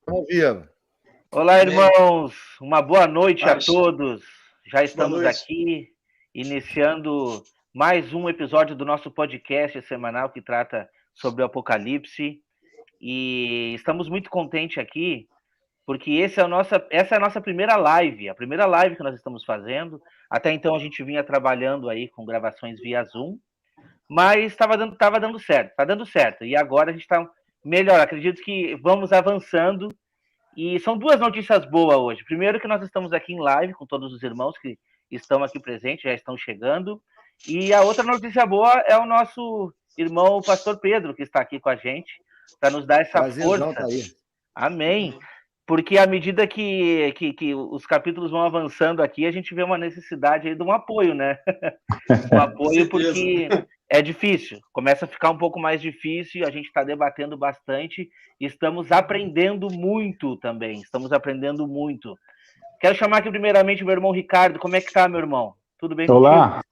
Ao vivo. Olá, irmãos. Uma boa noite a Paz. todos. Já estamos Boa noite. aqui iniciando mais um episódio do nosso podcast semanal que trata sobre o Apocalipse. E estamos muito contentes aqui, porque essa é a nossa primeira live, a primeira live que nós estamos fazendo. Até então a gente vinha trabalhando aí com gravações via Zoom, mas estava dando certo, está dando certo. E agora a gente está melhor. Acredito que vamos avançando. E são duas notícias boas hoje. Primeiro que nós estamos aqui em live com todos os irmãos que estão aqui presentes, já estão chegando. E a outra notícia boa é o nosso irmão, o pastor Pedro, que está aqui com a gente, para nos dar essa Prazerzão força. tá aí. Amém. Porque à medida que os capítulos vão avançando aqui, a gente vê uma necessidade aí de um apoio, né? Um apoio porque é difícil, começa a ficar um pouco mais difícil, a gente está debatendo bastante e estamos aprendendo muito também, Quero chamar aqui primeiramente o meu irmão Ricardo. Como é que tá, meu irmão? Tudo bem Olá. contigo?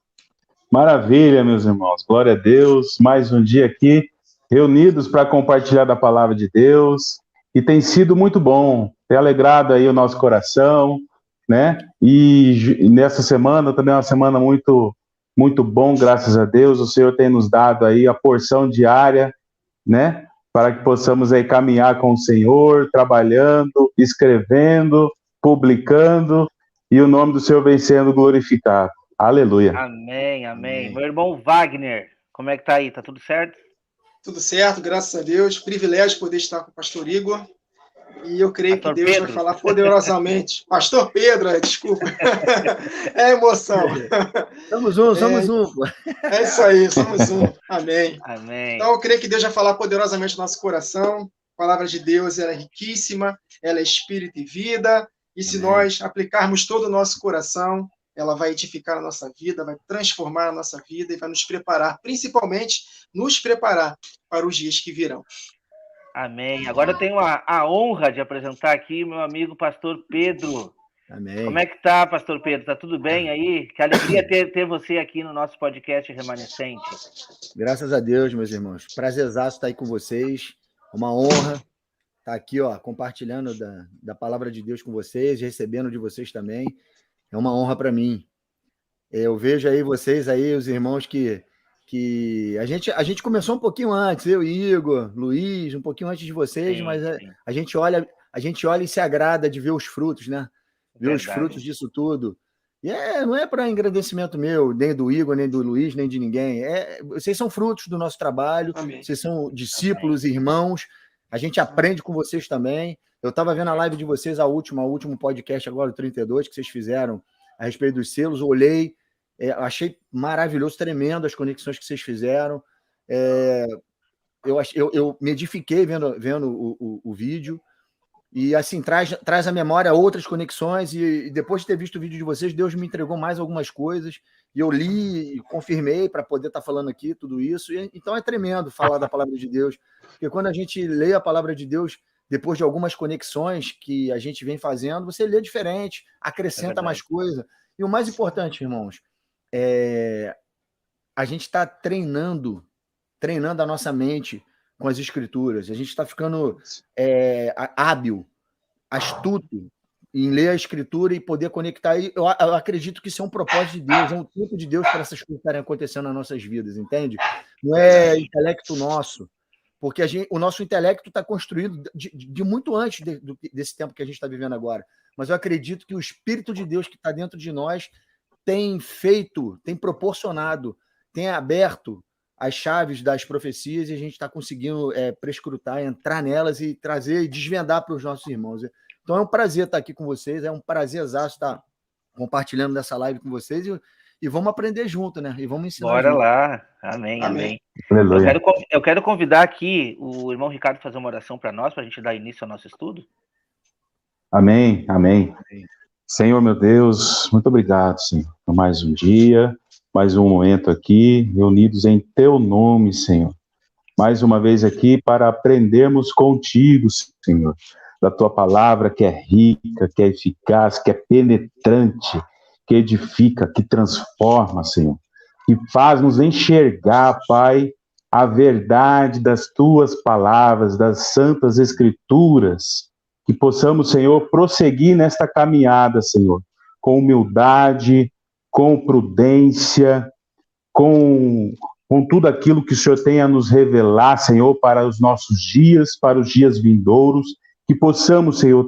Maravilha, meus irmãos, glória a Deus, mais um dia aqui, reunidos para compartilhar da palavra de Deus, e tem sido muito bom, tem alegrado aí o nosso coração, né, e nessa semana também é uma semana muito, muito bom, graças a Deus, o Senhor tem nos dado aí a porção diária, né, para que possamos aí caminhar com o Senhor, trabalhando, escrevendo, publicando, e o nome do Senhor vem sendo glorificado. Aleluia. Amém, amém. Meu irmão Wagner, como é que tá aí? Tá tudo certo? Tudo certo, graças a Deus. Privilégio poder estar com o pastor Igor. E eu creio Pastor que Deus Pedro. vai falar poderosamente. Pastor Pedro, desculpa. É emoção. Somos um. É isso aí, somos um. Amém. Amém. Então eu creio que Deus vai falar poderosamente no nosso coração. A palavra de Deus ela é riquíssima, ela é espírito e vida. E se nós aplicarmos todo o nosso coração, ela vai edificar a nossa vida, vai transformar a nossa vida e vai nos preparar, principalmente nos preparar para os dias que virão. Amém. Agora eu tenho a honra de apresentar aqui meu amigo pastor Pedro. Amém. Como é que tá, pastor Pedro? Tá tudo bem aí? Que alegria ter você aqui no nosso podcast Remanescente. Graças a Deus, meus irmãos. Prazerzaço estar aí com vocês. Uma honra estar aqui, ó, compartilhando da palavra de Deus com vocês, recebendo de vocês também. É uma honra para mim. Eu vejo aí vocês aí, os irmãos que a gente começou um pouquinho antes, eu, Igor, Luiz, um pouquinho antes de vocês, Sim, mas sim. a gente olha e se agrada de ver os frutos, né? Ver os frutos disso tudo. E não é para engrandecimento meu, nem do Igor, nem do Luiz, nem de ninguém. Vocês são frutos do nosso trabalho, Amém. Vocês são discípulos, irmãos. A gente aprende com vocês também. Eu estava vendo a live de vocês, o último podcast agora, o 32, que vocês fizeram a respeito dos selos. Olhei, achei maravilhoso, tremendo as conexões que vocês fizeram. Eu me edifiquei vendo o vídeo. E assim, traz à memória outras conexões, e depois de ter visto o vídeo de vocês, Deus me entregou mais algumas coisas, e eu li e confirmei para poder estar falando aqui tudo isso. Então é tremendo falar da palavra de Deus, porque quando a gente lê a palavra de Deus, depois de algumas conexões que a gente vem fazendo, você lê diferente, acrescenta mais coisa. E o mais importante, irmãos, a gente está treinando a nossa mente com as escrituras. A gente está ficando hábil, astuto em ler a escritura e poder conectar. Eu acredito que isso é um propósito de Deus, é um tempo de Deus para essas coisas estarem acontecendo nas nossas vidas, entende? Não é intelecto nosso, porque o nosso intelecto está construído de muito antes desse tempo que a gente está vivendo agora. Mas eu acredito que o Espírito de Deus que está dentro de nós tem proporcionado, tem aberto as chaves das profecias, e a gente está conseguindo prescrutar, entrar nelas e trazer e desvendar para os nossos irmãos. Então é um prazer estar aqui com vocês, é um prazerzaço estar compartilhando dessa live com vocês, e vamos aprender junto, né? E vamos ensinar. Bora junto. lá. Amém, amém. Aleluia. Eu quero convidar aqui o irmão Ricardo a fazer uma oração para nós, para a gente dar início ao nosso estudo. Amém, amém. Senhor, meu Deus, muito obrigado, Senhor, por mais um dia, mais um momento aqui, reunidos em Teu nome, Senhor. Mais uma vez aqui para aprendermos contigo, Senhor, da Tua palavra que é rica, que é eficaz, que é penetrante, que edifica, que transforma, Senhor, que faz-nos enxergar, Pai, a verdade das Tuas palavras, das santas Escrituras, que possamos, Senhor, prosseguir nesta caminhada, Senhor, com humildade, com prudência, com tudo aquilo que o Senhor tem a nos revelar, Senhor, para os nossos dias, para os dias vindouros, que possamos, Senhor,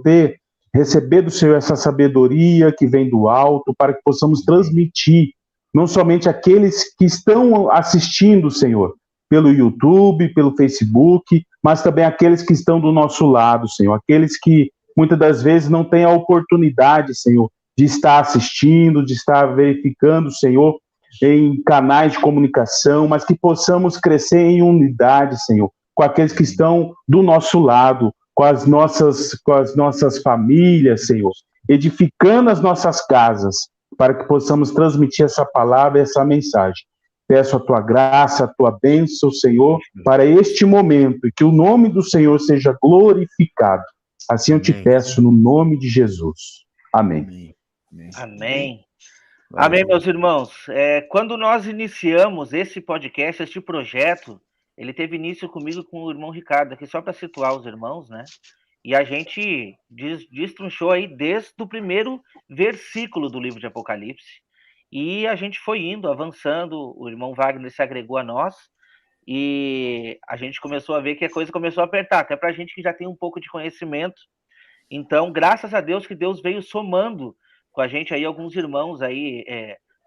receber do Senhor essa sabedoria que vem do alto, para que possamos transmitir, não somente aqueles que estão assistindo, Senhor, pelo YouTube, pelo Facebook, mas também aqueles que estão do nosso lado, Senhor, aqueles que muitas das vezes não têm a oportunidade, Senhor, de estar assistindo, de estar verificando, Senhor, em canais de comunicação, mas que possamos crescer em unidade, Senhor, com aqueles que estão do nosso lado, com as nossas famílias, Senhor, edificando as nossas casas, para que possamos transmitir essa palavra, essa mensagem. Peço a tua graça, a tua bênção, Senhor, para este momento, e que o nome do Senhor seja glorificado. Assim eu te peço no nome de Jesus. Amém. Amém. Amém, meus irmãos. Quando nós iniciamos esse podcast, este projeto, ele teve início comigo com o irmão Ricardo, aqui só para situar os irmãos, né? E a gente destrinchou aí desde o primeiro versículo do livro de Apocalipse. E a gente foi indo, avançando, o irmão Wagner se agregou a nós, e a gente começou a ver que a coisa começou a apertar, até para a gente que já tem um pouco de conhecimento. Então, graças a Deus que Deus veio somando com a gente aí alguns irmãos aí,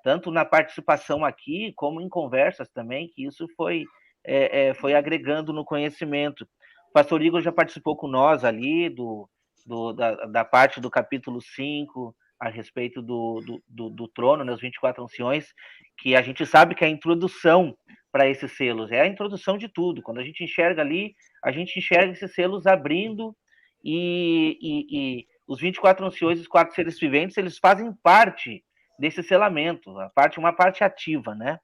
tanto na participação aqui, como em conversas também, que isso foi agregando no conhecimento. O pastor Igor já participou com nós ali da parte do capítulo 5, a respeito do trono, né, os 24 anciões, que a gente sabe que é a introdução para esses selos, é a introdução de tudo. Quando a gente enxerga ali, a gente enxerga esses selos abrindo, e os 24 anciões e os 4 seres viventes, eles fazem parte desse selamento, uma parte ativa, né?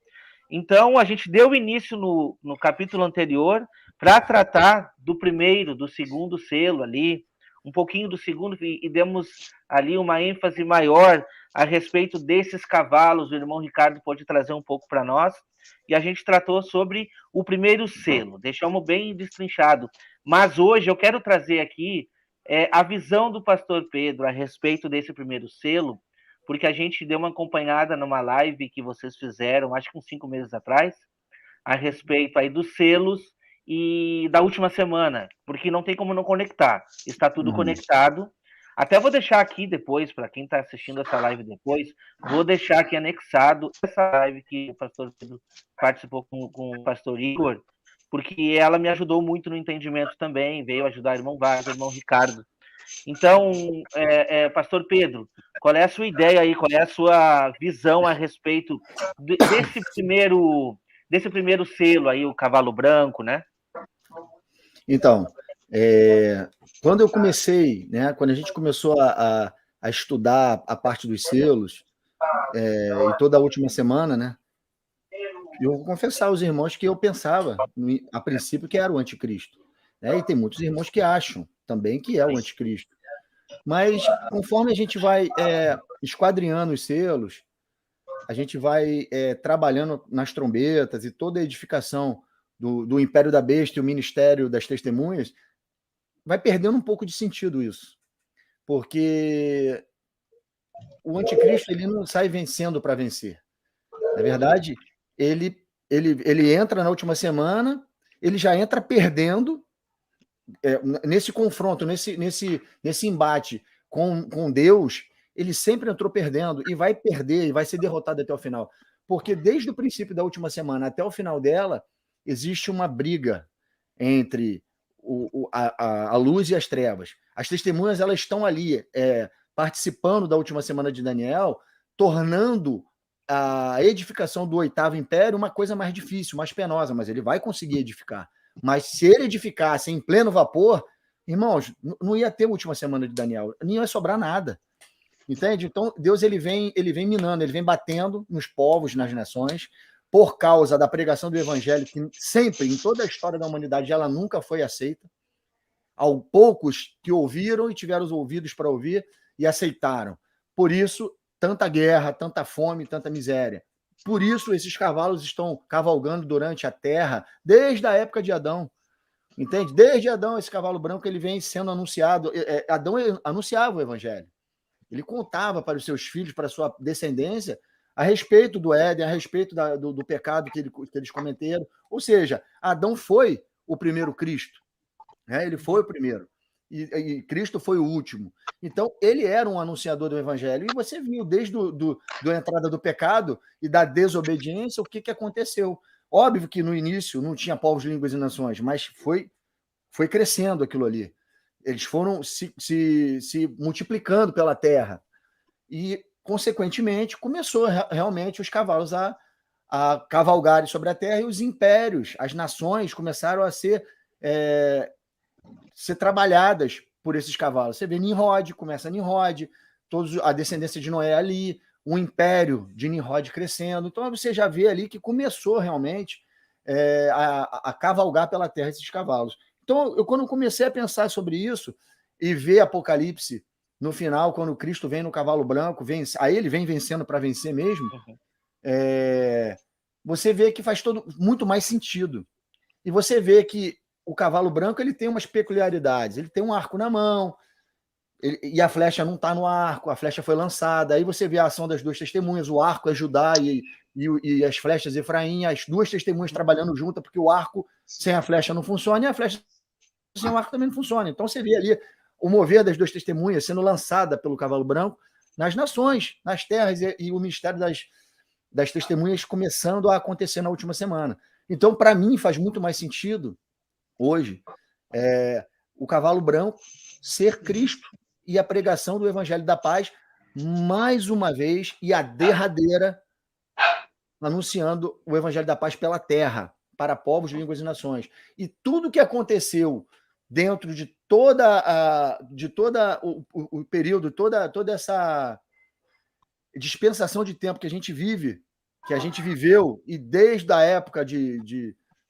Então, a gente deu início no capítulo anterior para tratar do primeiro, do segundo selo ali, um pouquinho do segundo, e demos ali uma ênfase maior a respeito desses cavalos. O irmão Ricardo pode trazer um pouco para nós, e a gente tratou sobre o primeiro selo, deixamos bem destrinchado. Mas hoje eu quero trazer aqui a visão do pastor Pedro a respeito desse primeiro selo, porque a gente deu uma acompanhada numa live que vocês fizeram, acho que uns 5 meses atrás, a respeito aí dos selos e da última semana, porque não tem como não conectar, está tudo conectado. Até vou deixar aqui depois, para quem está assistindo essa live depois, vou deixar aqui anexado essa live que o pastor Pedro participou com o pastor Igor, porque ela me ajudou muito no entendimento também, veio ajudar o irmão Wagner, o irmão Ricardo. Então, pastor Pedro, qual é a sua ideia aí, qual é a sua visão a respeito desse primeiro selo aí, o cavalo branco, né? Então, quando eu comecei, né, quando a gente começou a estudar a parte dos selos, e toda a última semana, né, eu vou confessar aos irmãos que eu pensava, a princípio, que era o anticristo. Né? E tem muitos irmãos que acham também que é o anticristo. Mas, conforme a gente vai esquadrinhando os selos, a gente vai trabalhando nas trombetas e toda a edificação do Império da Besta e o Ministério das Testemunhas, vai perdendo um pouco de sentido isso. Porque o anticristo ele não sai vencendo para vencer. Na verdade, ele entra na última semana, ele já entra perdendo nesse confronto, nesse embate com Deus, ele sempre entrou perdendo e vai perder e vai ser derrotado até o final. Porque desde o princípio da última semana até o final dela, existe uma briga entre a luz e as trevas. As testemunhas elas estão ali participando da última semana de Daniel, tornando a edificação do 8º Império uma coisa mais difícil, mais penosa, mas ele vai conseguir edificar. Mas se ele edificasse em pleno vapor, irmãos, não ia ter última semana de Daniel, não ia sobrar nada. Entende? Então, Deus ele vem minando, ele vem batendo nos povos, nas nações, por causa da pregação do evangelho, que sempre, em toda a história da humanidade, ela nunca foi aceita. Há poucos que ouviram e tiveram os ouvidos para ouvir e aceitaram. Por isso, tanta guerra, tanta fome, tanta miséria. Por isso, esses cavalos estão cavalgando durante a terra desde a época de Adão. Entende? Desde Adão, esse cavalo branco ele vem sendo anunciado. Adão anunciava o evangelho. Ele contava para os seus filhos, para a sua descendência, a respeito do Éden, a respeito do pecado que eles cometeram. Ou seja, Adão foi o primeiro Cristo. Né? Ele foi o primeiro. E Cristo foi o último. Então, ele era um anunciador do evangelho. E você viu, desde a entrada do pecado e da desobediência, o que aconteceu. Óbvio que no início não tinha povos, línguas e nações, mas foi crescendo aquilo ali. Eles foram se multiplicando pela terra. E, consequentemente, começou realmente os cavalos a cavalgarem sobre a terra e os impérios, as nações começaram a ser trabalhadas por esses cavalos. Você vê Nimrod, começa Nimrod, a descendência de Noé ali, o império de Nimrod crescendo. Então, você já vê ali que começou realmente a cavalgar pela terra esses cavalos. Então, quando eu comecei a pensar sobre isso e ver Apocalipse no final, quando Cristo vem no cavalo branco, aí ele vem vencendo para vencer mesmo, você vê que faz muito mais sentido. E você vê que o cavalo branco ele tem umas peculiaridades. Ele tem um arco na mão, e a flecha não está no arco, a flecha foi lançada. Aí você vê a ação das duas testemunhas, o arco é Judá e as flechas Efraim, as duas testemunhas trabalhando juntas, porque o arco sem a flecha não funciona, e a flecha sem o arco também não funciona. Então você vê ali o mover das duas testemunhas sendo lançada pelo cavalo branco nas nações, nas terras, e o mistério das testemunhas começando a acontecer na última semana. Então, para mim, faz muito mais sentido hoje o cavalo branco ser Cristo e a pregação do Evangelho da Paz, mais uma vez, e a derradeira, anunciando o Evangelho da Paz pela terra, para povos, línguas e nações. E tudo que aconteceu dentro de todo o período, toda essa dispensação de tempo que a gente vive, que a gente viveu, e desde a época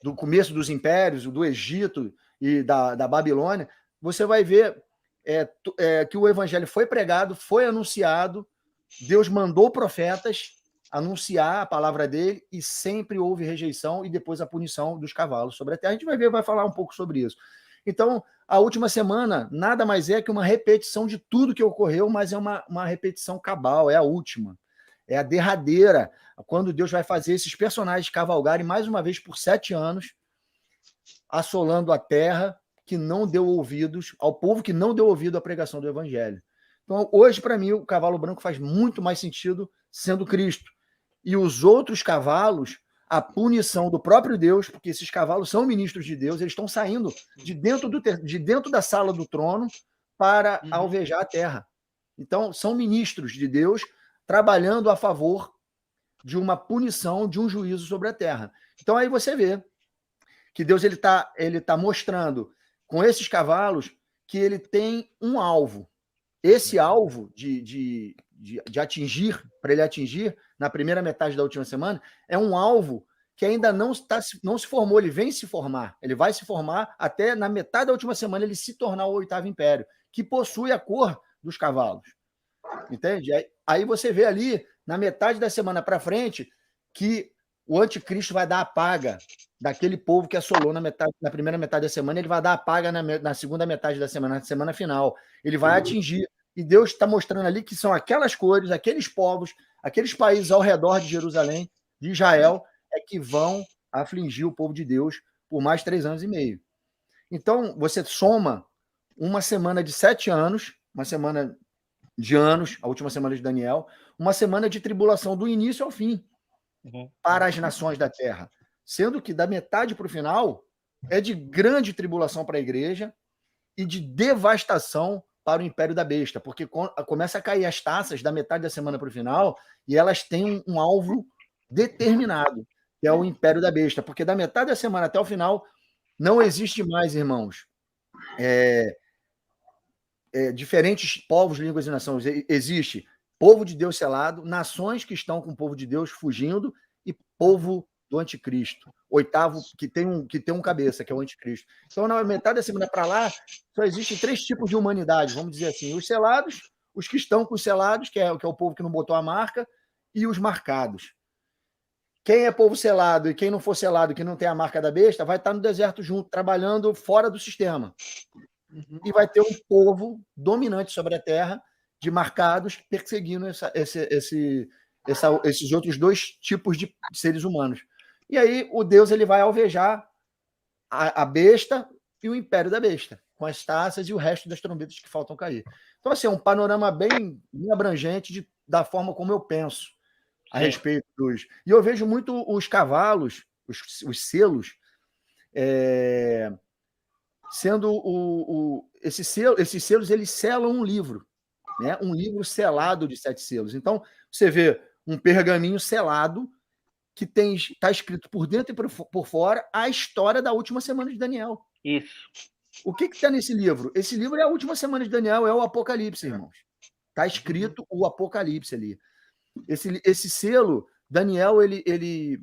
do começo dos impérios, do Egito e da Babilônia, você vai ver que o evangelho foi pregado, foi anunciado, Deus mandou profetas anunciar a palavra dele, e sempre houve rejeição e depois a punição dos cavalos sobre a terra. A gente vai falar um pouco sobre isso. Então, a última semana nada mais é que uma repetição de tudo que ocorreu, mas é uma repetição cabal, é a última. É a derradeira, quando Deus vai fazer esses personagens cavalgarem mais uma vez por 7 anos, assolando a terra que não deu ouvidos, ao povo que não deu ouvido à pregação do evangelho. Então, hoje, para mim, o cavalo branco faz muito mais sentido sendo Cristo. E os outros cavalos, a punição do próprio Deus, porque esses cavalos são ministros de Deus, eles estão saindo de dentro da sala do trono para alvejar a terra. Então, são ministros de Deus trabalhando a favor de uma punição, de um juízo sobre a terra. Então, aí você vê que Deus ele tá mostrando com esses cavalos que ele tem um alvo. Esse alvo de atingir, para ele atingir, na primeira metade da última semana, é um alvo que ainda não se formou, ele vem se formar. Ele vai se formar até na metade da última semana ele se tornar o 8º império, que possui a cor dos cavalos. Entende? Aí você vê ali, na metade da semana para frente, que o anticristo vai dar a paga daquele povo que assolou na primeira metade da semana, ele vai dar a paga na segunda metade da semana, na semana final. Ele vai atingir. E Deus está mostrando ali que são aquelas cores, aqueles povos, aqueles países ao redor de Jerusalém, de Israel, que vão afligir o povo de Deus por mais 3 anos e meio. Então, você soma uma semana de 7 anos, uma semana de anos, a última semana de Daniel, uma semana de tribulação do início ao fim, para as nações da terra. Sendo que da metade para o final é de grande tribulação para a igreja e de devastação para o império da besta, porque começa a cair as taças da metade da semana para o final e elas têm um alvo determinado, que é o império da besta, porque da metade da semana até o final não existe mais, irmãos, diferentes povos, línguas e nações. Existe povo de Deus selado, nações que estão com o povo de Deus fugindo e povo do anticristo. 8º, que tem um cabeça, que é o anticristo. Então, na metade da semana para lá, só existem 3 tipos de humanidade, vamos dizer assim. Os selados, os que estão com os selados, que é o povo que não botou a marca, e os marcados. Quem é povo selado e quem não for selado, que não tem a marca da besta, vai estar no deserto junto, trabalhando fora do sistema. E vai ter um povo dominante sobre a terra, de marcados, perseguindo esses outros dois tipos de seres humanos. E aí o Deus ele vai alvejar a besta e o império da besta, com as taças e o resto das trombetas que faltam cair. Então, assim, é um panorama bem abrangente da forma como eu penso a respeito dos... E eu vejo muito os cavalos, os selos, sendo esses selos, eles selam um livro, né? Um livro selado de 7 selos. Então, você vê um pergaminho selado que está escrito por dentro e por fora a história da última semana de Daniel. Isso. O que está nesse livro? Esse livro é a última semana de Daniel, é o Apocalipse, irmãos. Está escrito o Apocalipse ali. Esse selo, Daniel, ele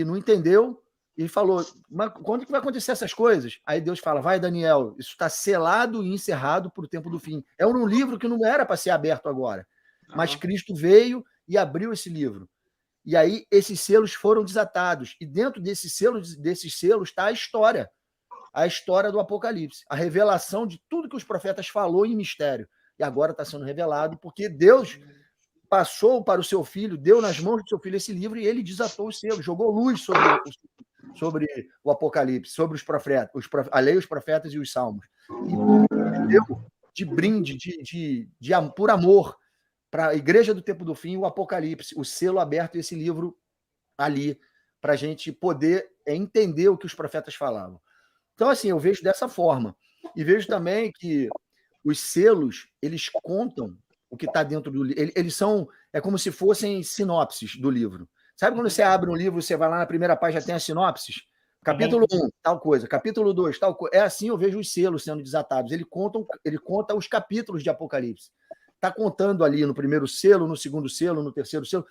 não entendeu e falou, mas quando que vai acontecer essas coisas? Aí Deus fala, vai, Daniel, isso está selado e encerrado para o tempo do fim. É um livro que não era para ser aberto agora, mas Cristo veio e abriu esse livro. E aí esses selos foram desatados. E dentro desses selos está a história do Apocalipse, a revelação de tudo que os profetas falou em mistério. E agora está sendo revelado, porque Deus passou para o seu filho, deu nas mãos do seu filho esse livro e ele desatou os selos, jogou luz sobre o Apocalipse, sobre os profetas, a lei, os profetas e os salmos. E deu de brinde, por amor, para a igreja do tempo do fim, o Apocalipse, o selo aberto e esse livro ali, para a gente poder entender o que os profetas falavam. Então, assim, eu vejo dessa forma. E vejo também que os selos, eles contam o que está dentro do livro. Eles são, é como se fossem sinopses do livro. Sabe quando você abre um livro, você vai lá na primeira página, já tem as sinopses? Capítulo 1, tal coisa. Capítulo 2, tal coisa. É assim eu vejo os selos sendo desatados. Ele conta os capítulos de Apocalipse. Está contando ali no primeiro selo, no segundo selo, no terceiro selo,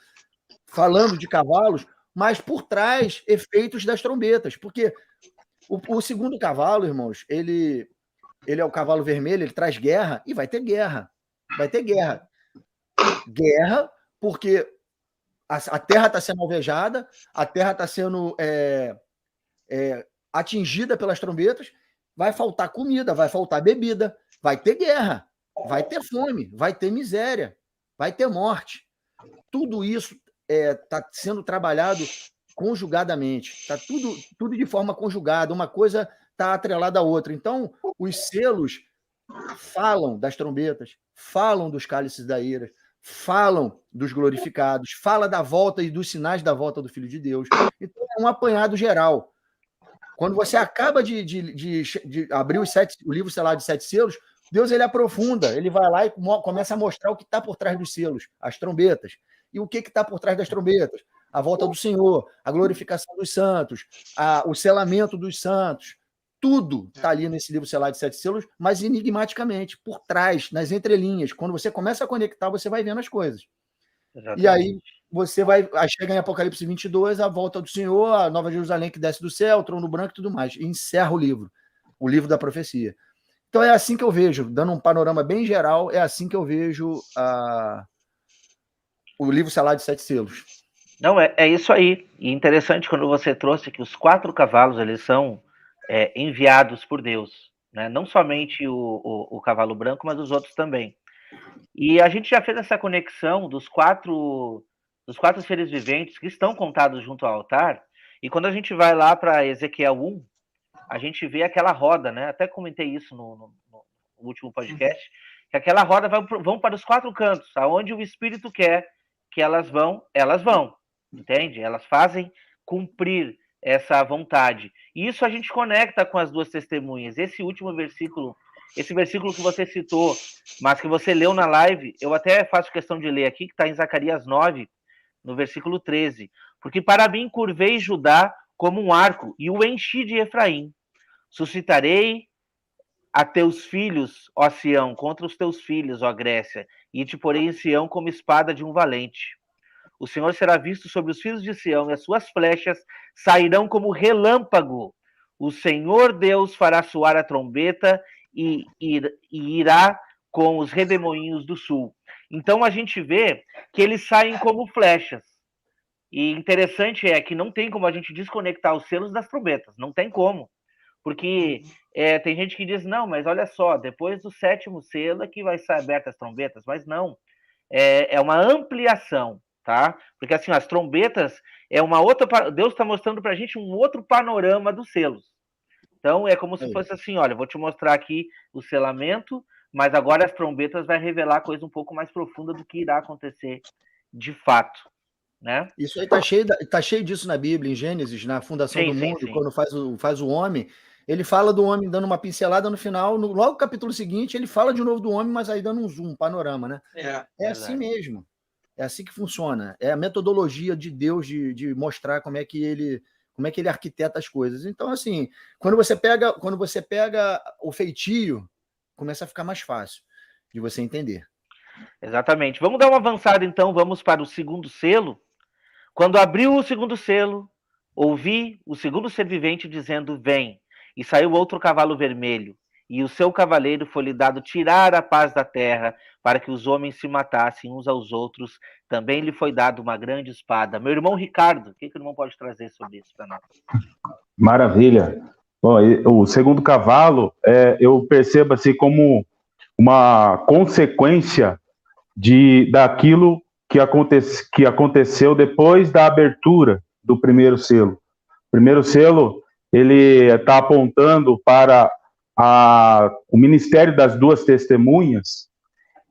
falando de cavalos, mas por trás, efeitos das trombetas. Porque o segundo cavalo, irmãos, ele é o cavalo vermelho, ele traz guerra, e vai ter guerra. Vai ter guerra. Guerra, porque a terra está sendo alvejada, a terra está sendo atingida pelas trombetas, vai faltar comida, vai faltar bebida, vai ter guerra, vai ter fome, vai ter miséria, vai ter morte. Tudo isso está sendo trabalhado conjugadamente, está tudo de forma conjugada, uma coisa está atrelada à outra. Então, os selos falam das trombetas, falam dos cálices da ira, falam dos glorificados, fala da volta e dos sinais da volta do Filho de Deus. Então, é um apanhado geral. Quando você acaba de abrir o livro selado de 7 selos, Deus ele aprofunda, ele vai lá e começa a mostrar o que está por trás dos selos, as trombetas. E o que está por trás das trombetas? A volta do Senhor, a glorificação dos santos, o selamento dos santos. Tudo está ali nesse livro selado de 7 selos, mas enigmaticamente, por trás, nas entrelinhas. Quando você começa a conectar, você vai vendo as coisas. Exatamente. E aí você vai chega em Apocalipse 22, a volta do Senhor, a Nova Jerusalém que desce do céu, o trono branco e tudo mais. E encerra o livro da profecia. Então é assim que eu vejo, dando um panorama bem geral, é assim que eu vejo o livro selado de 7 selos. Não, é isso aí. E interessante quando você trouxe que os 4 cavalos, eles são enviados por Deus, né? Não somente o cavalo branco, mas os outros também. E a gente já fez essa conexão dos quatro seres viventes que estão contados junto ao altar, e quando a gente vai lá para Ezequiel 1, a gente vê aquela roda, né? Até comentei isso no último podcast, que aquela roda vão para os 4 cantos, aonde o Espírito quer que elas vão, entende? Elas fazem cumprir essa vontade. E isso a gente conecta com as 2 testemunhas. Esse último versículo, esse versículo que você citou, mas que você leu na live, eu até faço questão de ler aqui, que está em Zacarias 9, no versículo 13. Porque para mim curvei Judá como um arco e o enchi de Efraim. Suscitarei a teus filhos, ó Sião, contra os teus filhos, ó Grécia, e te porei em Sião como espada de um valente. O Senhor será visto sobre os filhos de Sião, e as suas flechas sairão como relâmpago. O Senhor Deus fará soar a trombeta e irá com os redemoinhos do sul. Então a gente vê que eles saem como flechas. E interessante é que não tem como a gente desconectar os selos das trombetas, não tem como. Porque tem gente que diz, não, mas olha só, depois do 7º selo é que vai ser abertas as trombetas, mas não, é uma ampliação, tá? Porque assim, as trombetas é uma outra, Deus está mostrando para a gente um outro panorama dos selos. Então é como se fosse assim, olha, vou te mostrar aqui o selamento, mas agora as trombetas vai revelar coisa um pouco mais profunda do que irá acontecer de fato, né? Isso aí tá cheio disso na Bíblia, em Gênesis, na fundação do mundo, sim. quando faz o homem, ele fala do homem dando uma pincelada no final, logo no capítulo seguinte, ele fala de novo do homem, mas aí dando um zoom, um panorama, né? É assim mesmo. É assim que funciona. É a metodologia de Deus de mostrar como é que ele arquiteta as coisas. Então, assim, quando você pega o feitio, começa a ficar mais fácil de você entender. Exatamente. Vamos dar uma avançada, então, vamos para o 2º selo. Quando abriu o 2º selo, ouvi o 2º ser vivente dizendo, vem. E saiu outro cavalo vermelho, e o seu cavaleiro foi-lhe dado tirar a paz da terra, para que os homens se matassem uns aos outros. Também lhe foi dado uma grande espada. Meu irmão Ricardo, o que o irmão pode trazer sobre isso para nós? Maravilha. Bom, o 2º cavalo, eu percebo assim como uma consequência daquilo que aconteceu depois da abertura do 1º selo. O 1º selo, ele está apontando para o ministério das 2 testemunhas,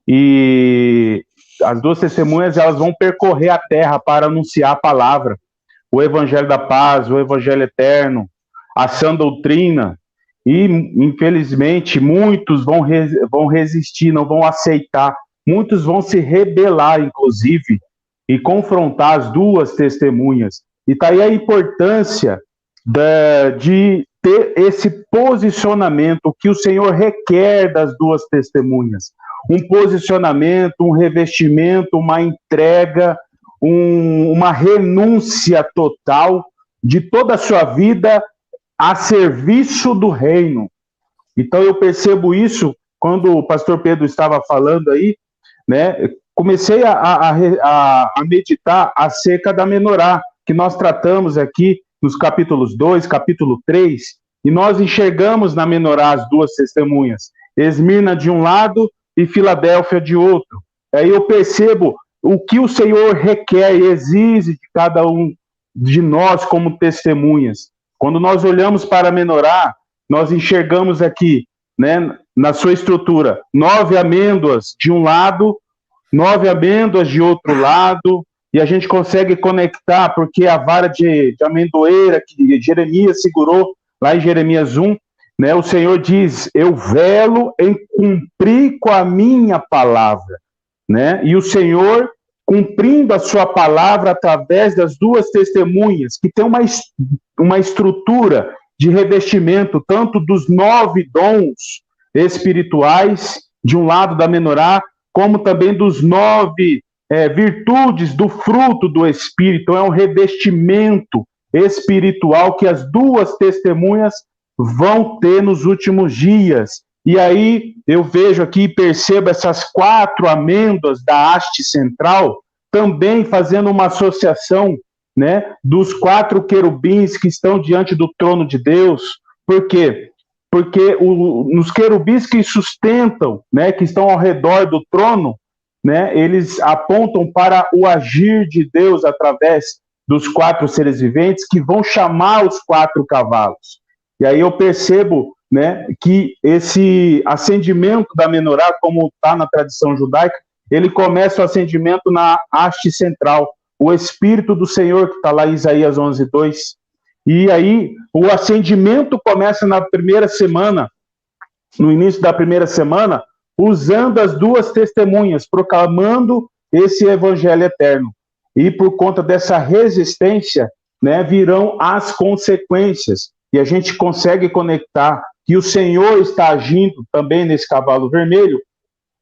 e as 2 testemunhas elas vão percorrer a terra para anunciar a palavra, o evangelho da paz, o evangelho eterno, a sã doutrina, e infelizmente muitos vão resistir, não vão aceitar, muitos vão se rebelar, inclusive, e confrontar as 2 testemunhas. E está aí a importância de ter esse posicionamento que o Senhor requer das 2 testemunhas. Um posicionamento, um revestimento, uma entrega, uma renúncia total de toda a sua vida a serviço do reino. Então eu percebo isso quando o pastor Pedro estava falando aí, né? Comecei a meditar acerca da menorá, que nós tratamos aqui nos capítulos 2, capítulo 3, e nós enxergamos na menorá as 2 testemunhas, Esmirna de um lado e Filadélfia de outro. Aí eu percebo o que o Senhor requer e exige de cada um de nós como testemunhas. Quando nós olhamos para a menorá, nós enxergamos aqui, né, na sua estrutura, 9 amêndoas de um lado, 9 amêndoas de outro lado, e a gente consegue conectar, porque a vara de amendoeira que Jeremias segurou, lá em Jeremias 1, né, o Senhor diz, eu velo em cumprir com a minha palavra, né, e o Senhor, cumprindo a sua palavra através das 2 testemunhas, que tem uma estrutura de revestimento, tanto dos 9 dons espirituais, de um lado da menorá, como também dos 9 virtudes do fruto do Espírito. Então, é um revestimento espiritual que as 2 testemunhas vão ter nos últimos dias. E aí eu vejo aqui e percebo essas 4 amêndoas da haste central também fazendo uma associação, né, dos 4 querubins que estão diante do trono de Deus. Por quê? Porque nos querubins que sustentam, né, que estão ao redor do trono, né, eles apontam para o agir de Deus através dos 4 seres viventes que vão chamar os 4 cavalos. E aí eu percebo, né, que esse acendimento da menorá, como está na tradição judaica, ele começa o acendimento na haste central, o Espírito do Senhor, que está lá em Isaías 11:2. E aí o acendimento começa na primeira semana, no início da primeira semana, usando as 2 testemunhas, proclamando esse evangelho eterno. E por conta dessa resistência, né, virão as consequências. E a gente consegue conectar que o Senhor está agindo também nesse cavalo vermelho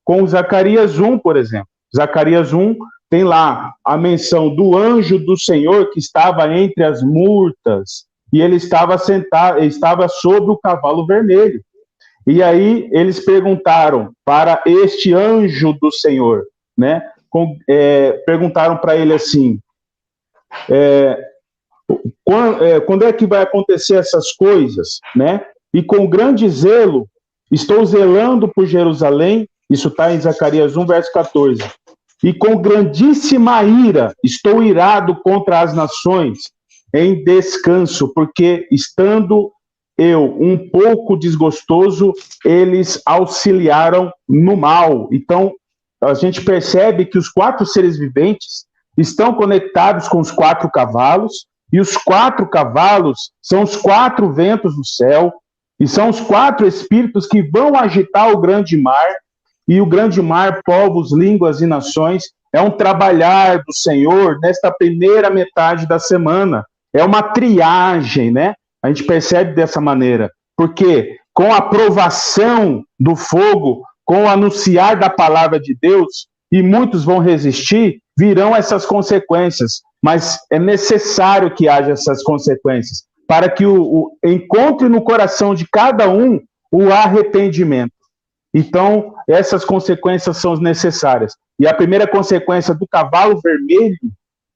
com Zacarias 1, por exemplo. Zacarias 1 tem lá a menção do anjo do Senhor que estava entre as murtas, e ele estava sentado, estava sobre o cavalo vermelho. E aí eles perguntaram para este anjo do Senhor, né? Perguntaram para ele assim, Quando é que vai acontecer essas coisas, né? E com grande zelo, estou zelando por Jerusalém, isso está em Zacarias 1, verso 14. E com grandíssima ira, estou irado contra as nações, em descanso, porque estando eu um pouco desgostoso, eles auxiliaram no mal. Então, a gente percebe que os 4 seres viventes estão conectados com os 4 cavalos, e os 4 cavalos são os 4 ventos do céu, e são os 4 espíritos que vão agitar o grande mar, e o grande mar, povos, línguas e nações, é um trabalhar do Senhor nesta primeira metade da semana. É uma triagem, né? A gente percebe dessa maneira, porque com a aprovação do fogo, com o anunciar da palavra de Deus, e muitos vão resistir, virão essas consequências, mas é necessário que haja essas consequências, para que encontre no coração de cada um o arrependimento. Então, essas consequências são necessárias. E a primeira consequência do cavalo vermelho,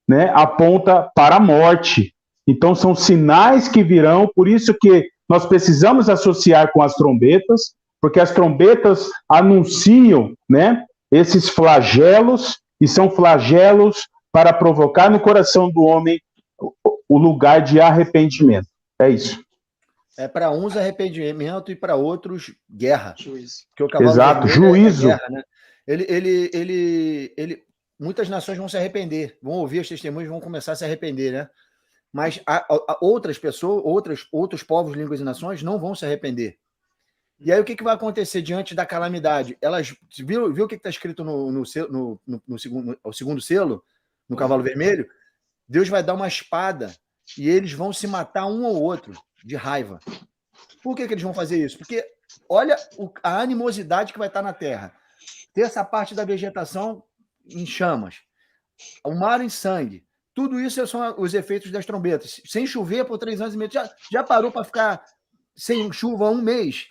né, aponta para a morte. Então, são sinais que virão, por isso que nós precisamos associar com as trombetas, porque as trombetas anunciam, né, esses flagelos, e são flagelos para provocar no coração do homem o lugar de arrependimento. É isso. Para uns arrependimento e para outros guerra. Juízo. Porque o cavalo Exato, juízo. guerra, né? Muitas nações vão se arrepender, vão ouvir as testemunhas e vão começar a se arrepender, né? Mas outras pessoas, outros povos, línguas e nações não vão se arrepender. E aí o que vai acontecer diante da calamidade? Elas viu o que está escrito no segundo selo, no cavalo vermelho? Deus vai dar uma espada e eles vão se matar um ao outro de raiva. Por que eles vão fazer isso? Porque olha a animosidade que vai estar na terra. Terça parte da vegetação em chamas, o mar em sangue. Tudo isso são os efeitos das trombetas. Sem chover por 3 anos e meio. Já parou para ficar sem chuva 1 mês?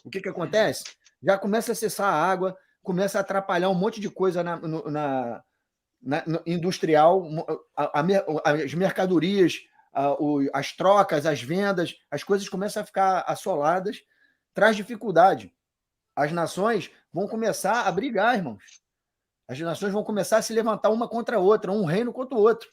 O que acontece? Já começa a cessar a água, começa a atrapalhar um monte de coisa na industrial, as mercadorias, as trocas, as vendas, as coisas começam a ficar assoladas, traz dificuldade. As nações vão começar a brigar, irmãos. As nações vão começar a se levantar uma contra a outra, um reino contra o outro.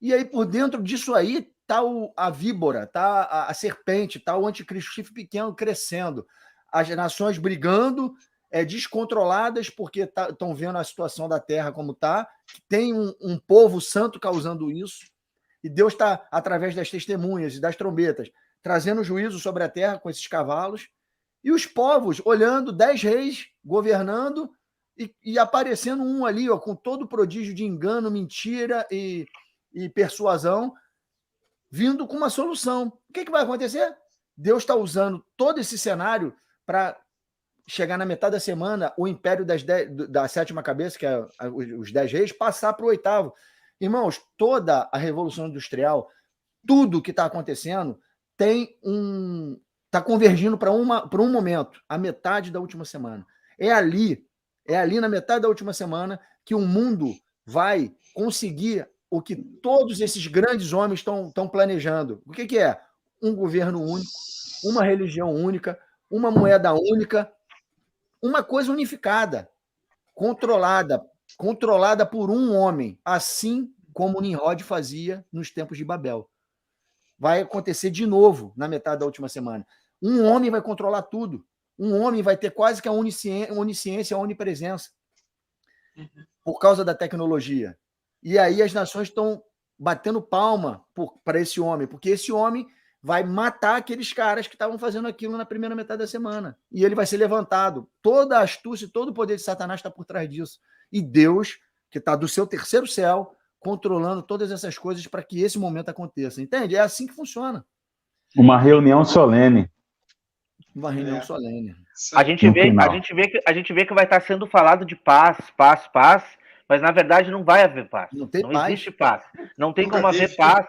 E aí, por dentro disso aí, está a víbora, está a serpente, está o anticristo chifre pequeno crescendo. As nações brigando, descontroladas, porque estão vendo a situação da terra como está, tem um povo santo causando isso, e Deus está, através das testemunhas e das trombetas, trazendo juízo sobre a terra com esses cavalos, e os povos olhando 10 reis governando e aparecendo um ali, com todo o prodígio de engano, mentira e persuasão, vindo com uma solução. O que vai acontecer? Deus está usando todo esse cenário para chegar na metade da semana, o império da 7ª cabeça, que é os 10 reis, passar para o 8º. Irmãos, toda a Revolução Industrial, tudo que está acontecendo, está convergindo para um momento, a metade da última semana. É ali na metade da última semana que o mundo vai conseguir o que todos esses grandes homens estão planejando. O que é? Um governo único, uma religião única, uma moeda única, uma coisa unificada, controlada por um homem, assim como Nimrod fazia nos tempos de Babel. Vai acontecer de novo na metade da última semana. Um homem vai controlar tudo. Um homem vai ter quase que a onisciência, a onipresença, por causa da tecnologia. E aí as nações estão batendo palma para esse homem, porque esse homem vai matar aqueles caras que estavam fazendo aquilo na primeira metade da semana. E ele vai ser levantado. Toda a astúcia e todo o poder de Satanás está por trás disso. E Deus, que está do seu terceiro céu, controlando todas essas coisas para que esse momento aconteça. Entende? É assim que funciona. Uma reunião solene. Uma reunião solene. A gente vê que vai estar sendo falado de paz, mas na verdade não vai haver paz. Não existe paz. Não tem como haver paz.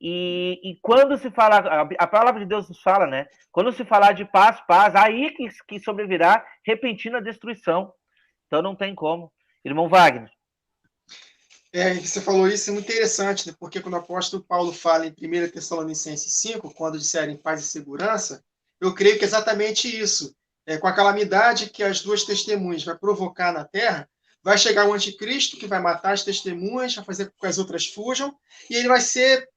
E quando se fala, a palavra de Deus nos fala, né? Quando se falar de paz, aí que sobrevirá repentina destruição. Então não tem como. Irmão Wagner. Você falou isso, é muito interessante, né? Porque quando o apóstolo Paulo fala em 1 Tessalonicenses 5, quando disserem paz e segurança, eu creio que é exatamente isso. Com a calamidade que as duas testemunhas vai provocar na terra, vai chegar o anticristo que vai matar as testemunhas, vai fazer com que as outras fujam, e ele vai ser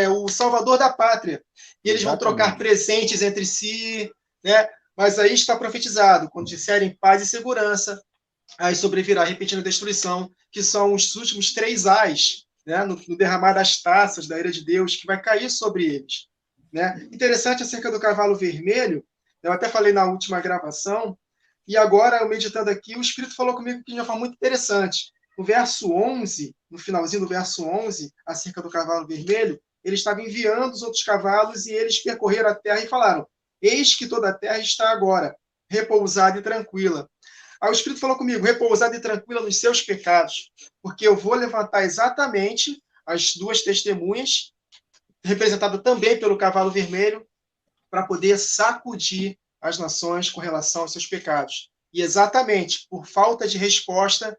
o salvador da pátria. E eles vão trocar presentes entre si, né? Mas aí está profetizado, quando disserem paz e segurança, aí sobrevirá repetindo a destruição, que são os últimos 3 ais, né, no derramar das taças da ira de Deus, que vai cair sobre eles. Né? Interessante acerca do cavalo vermelho, eu até falei na última gravação, e agora, eu meditando aqui, o Espírito falou comigo de uma forma muito interessante. No verso 11, no finalzinho do verso 11, acerca do cavalo vermelho, ele estava enviando os outros cavalos e eles percorreram a terra e falaram: eis que toda a terra está agora repousada e tranquila. Aí o Espírito falou comigo: repousada e tranquila nos seus pecados, porque eu vou levantar exatamente as duas testemunhas, representadas também pelo cavalo vermelho, para poder sacudir as nações com relação aos seus pecados. E exatamente por falta de resposta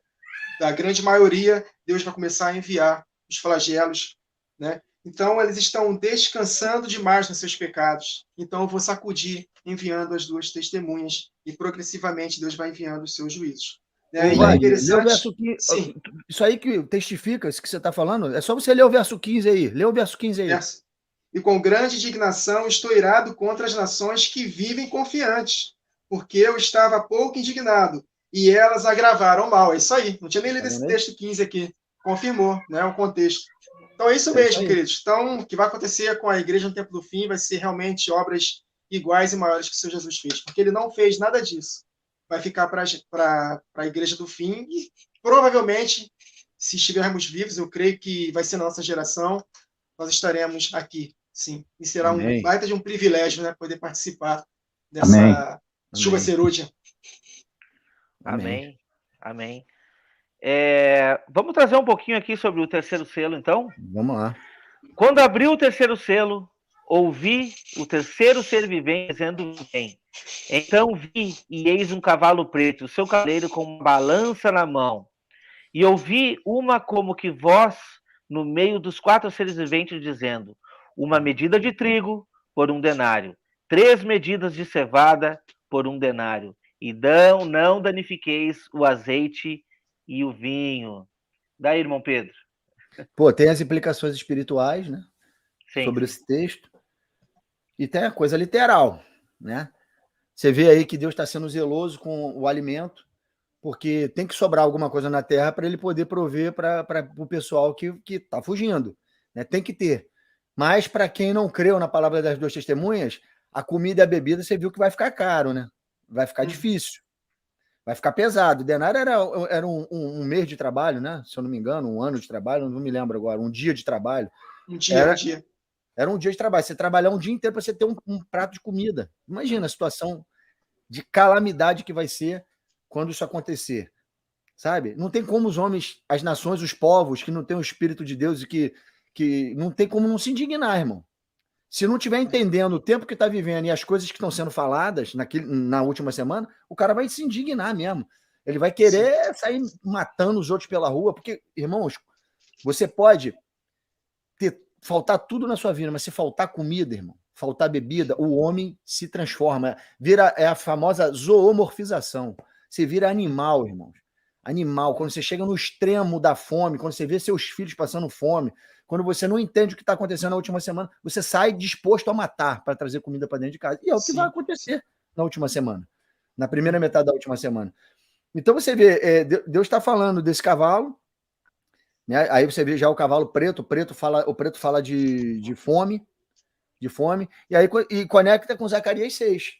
da grande maioria, Deus vai começar a enviar os flagelos, né? Então, eles estão descansando demais nos seus pecados. Então, eu vou sacudir, enviando as duas testemunhas, e progressivamente Deus vai enviando os seus juízos. Né? E é Lê o verso 15. Sim. Isso aí que testifica isso que você está falando, é só você ler o verso 15 aí. Lê o verso 15 aí. E com grande indignação estou irado contra as nações que vivem confiantes, porque eu estava pouco indignado, e elas agravaram mal. É isso aí. Não tinha nem lido esse texto 15 aqui. Confirmou, né, o contexto. Então é isso mesmo, queridos. Então, o que vai acontecer com a igreja no tempo do fim vai ser realmente obras iguais e maiores que o Senhor Jesus fez, porque ele não fez nada disso. Vai ficar para a igreja do fim e provavelmente, se estivermos vivos, eu creio que vai ser na nossa geração, nós estaremos aqui, sim. E será um baita de um privilégio, né, poder participar dessa chuva cerúlea. Amém. Amém. Vamos trazer um pouquinho aqui sobre o terceiro selo, então? Vamos lá. Quando abriu o terceiro selo, ouvi o terceiro ser vivente dizendo: vem. Então vi, e eis um cavalo preto, o seu cavaleiro com uma balança na mão. E ouvi uma como que voz no meio dos 4 seres viventes, dizendo: uma medida de trigo por 1 denário, 3 medidas de cevada por 1 denário, e não danifiqueis o azeite e o vinho. Daí, irmão Pedro. Pô, tem as implicações espirituais, né? Sim, sobre esse texto. E tem a coisa literal, né? Você vê aí que Deus está sendo zeloso com o alimento, porque tem que sobrar alguma coisa na terra para ele poder prover para o pessoal que está fugindo. Né? Tem que ter. Mas para quem não creu na palavra das duas testemunhas, a comida e a bebida você viu que vai ficar caro, né? Vai ficar difícil. Vai ficar pesado. O denário era um mês de trabalho, né? Se eu não me engano, 1 ano de trabalho, não me lembro agora, um dia de trabalho. Um dia. Era um dia de trabalho. Você trabalhar um dia inteiro para você ter um prato de comida. Imagina a situação de calamidade que vai ser quando isso acontecer. Sabe? Não tem como os homens, as nações, os povos que não têm o Espírito de Deus e que não tem como não se indignar, irmão. Se não estiver entendendo o tempo que está vivendo e as coisas que estão sendo faladas na última semana, o cara vai se indignar mesmo. Ele vai querer sair matando os outros pela rua, porque, irmãos, você pode faltar tudo na sua vida, mas se faltar comida, irmão, faltar bebida, o homem se transforma. É a famosa zoomorfização. Você vira animal, irmãos. Animal. Quando você chega no extremo da fome, quando você vê seus filhos passando fome, quando você não entende o que está acontecendo na última semana, você sai disposto a matar para trazer comida para dentro de casa. E é o que vai acontecer na última semana, na primeira metade da última semana. Então você vê, Deus está falando desse cavalo, né? Aí você vê já o cavalo preto, o preto fala de fome, e aí conecta com Zacarias 6.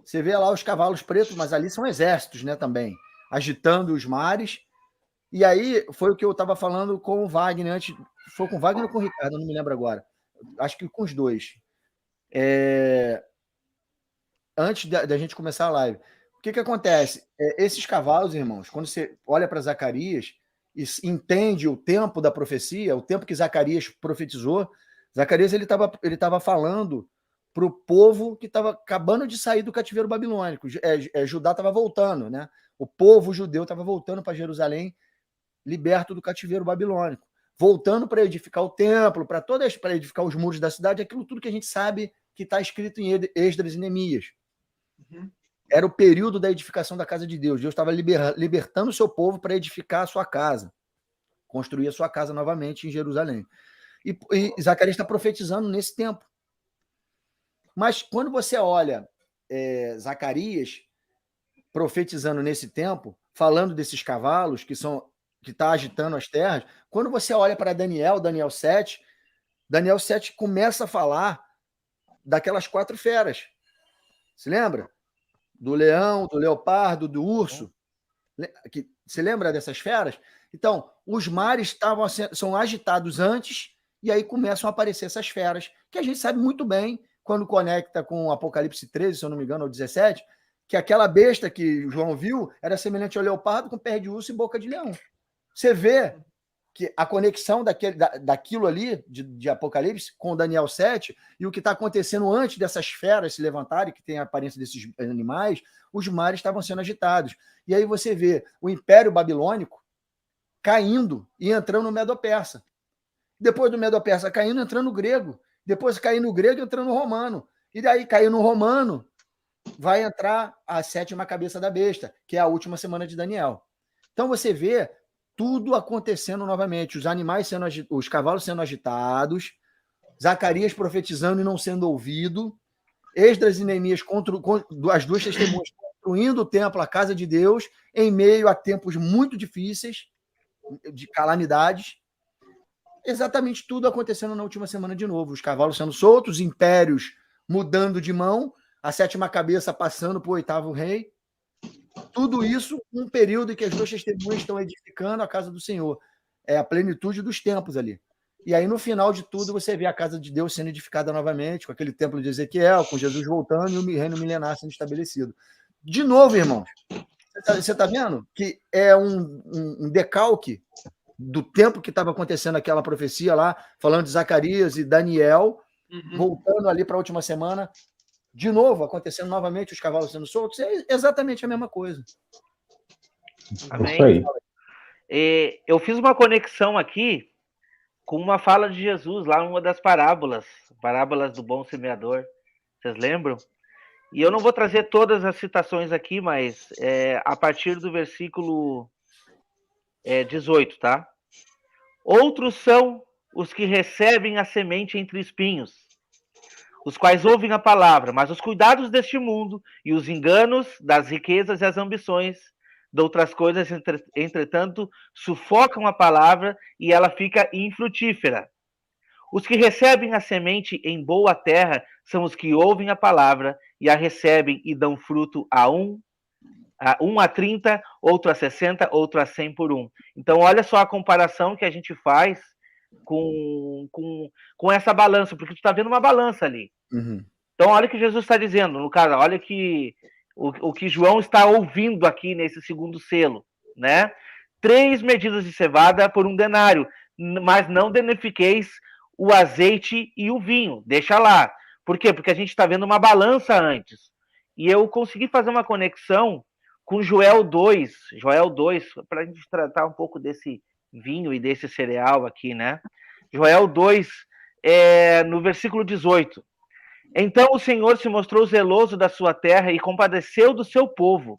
Você vê lá os cavalos pretos, mas ali são exércitos, né, também, agitando os mares. E aí foi o que eu estava falando com o Wagner antes. Foi com o Wagner ou com o Ricardo? Eu não me lembro agora. Acho que com os dois. Antes da gente começar a live. O que acontece? Esses cavalos, irmãos, quando você olha para Zacarias e entende o tempo da profecia, o tempo que Zacarias profetizou, Zacarias ele estava falando para o povo que estava acabando de sair do cativeiro babilônico. Judá estava voltando, né? O povo judeu estava voltando para Jerusalém liberto do cativeiro babilônico, voltando para edificar o templo, para edificar os muros da cidade, aquilo tudo que a gente sabe que está escrito em Esdras e Neemias. Era o período da edificação da casa de Deus. Deus estava libertando o seu povo para edificar a sua casa, construir a sua casa novamente em Jerusalém. E Zacarias está profetizando nesse tempo. Mas quando você olha Zacarias profetizando nesse tempo, falando desses cavalos que está agitando as terras, quando você olha para Daniel 7 começa a falar daquelas 4 feras. Se lembra? Do leão, do leopardo, do urso. Você lembra dessas feras? Então, os mares são agitados antes, e aí começam a aparecer essas feras, que a gente sabe muito bem, quando conecta com o Apocalipse 13, se eu não me engano, ou 17, que aquela besta que João viu era semelhante ao leopardo com pé de urso e boca de leão. Você vê que a conexão daquilo ali, de Apocalipse, com Daniel 7, e o que está acontecendo antes dessas feras se levantarem, que tem a aparência desses animais, os mares estavam sendo agitados. E aí você vê o Império Babilônico caindo e entrando no Medo-Persa. Depois do Medo-Persa caindo, entrando no grego. Depois caindo no grego, entrando no romano. E daí, caindo no romano, vai entrar a 7ª cabeça da besta, que é a última semana de Daniel. Então você vê tudo acontecendo novamente, os cavalos sendo agitados, Zacarias profetizando e não sendo ouvido, Esdras e Neemias, as 2 testemunhas, construindo o templo, a casa de Deus, em meio a tempos muito difíceis, de calamidades, exatamente tudo acontecendo na última semana de novo, os cavalos sendo soltos, impérios mudando de mão, a 7ª cabeça passando para o 8º rei, tudo isso um período em que as 2 testemunhas estão edificando a casa do Senhor. É a plenitude dos tempos ali. E aí, no final de tudo, você vê a casa de Deus sendo edificada novamente, com aquele templo de Ezequiel, com Jesus voltando e o reino milenar sendo estabelecido. De novo, irmãos, você está vendo que é um decalque do tempo que estava acontecendo aquela profecia lá, falando de Zacarias e Daniel, voltando ali para a última semana, de novo, acontecendo novamente, os cavalos sendo soltos, é exatamente a mesma coisa. Amém. Isso aí. Eu fiz uma conexão aqui com uma fala de Jesus lá, uma das parábolas do bom semeador. Vocês lembram? E eu não vou trazer todas as citações aqui, mas a partir do versículo 18, tá? Outros são os que recebem a semente entre espinhos, os quais ouvem a palavra, mas os cuidados deste mundo e os enganos das riquezas e as ambições de outras coisas, entretanto, sufocam a palavra e ela fica infrutífera. Os que recebem a semente em boa terra são os que ouvem a palavra e a recebem e dão fruto a 30, outro a 60, outro a 100 por 1. Então, olha só a comparação que a gente faz com essa balança, porque tu está vendo uma balança ali. Então, olha o que Jesus está dizendo, no caso, olha que o que João está ouvindo aqui nesse segundo selo, né? 3 medidas de cevada por 1 denário, mas não danifiqueis o azeite e o vinho, deixa lá. Por quê? Porque a gente está vendo uma balança antes. E eu consegui fazer uma conexão com Joel 2, para a gente tratar um pouco desse vinho e desse cereal aqui, né? Joel 2, no versículo 18. Então o Senhor se mostrou zeloso da sua terra e compadeceu do seu povo.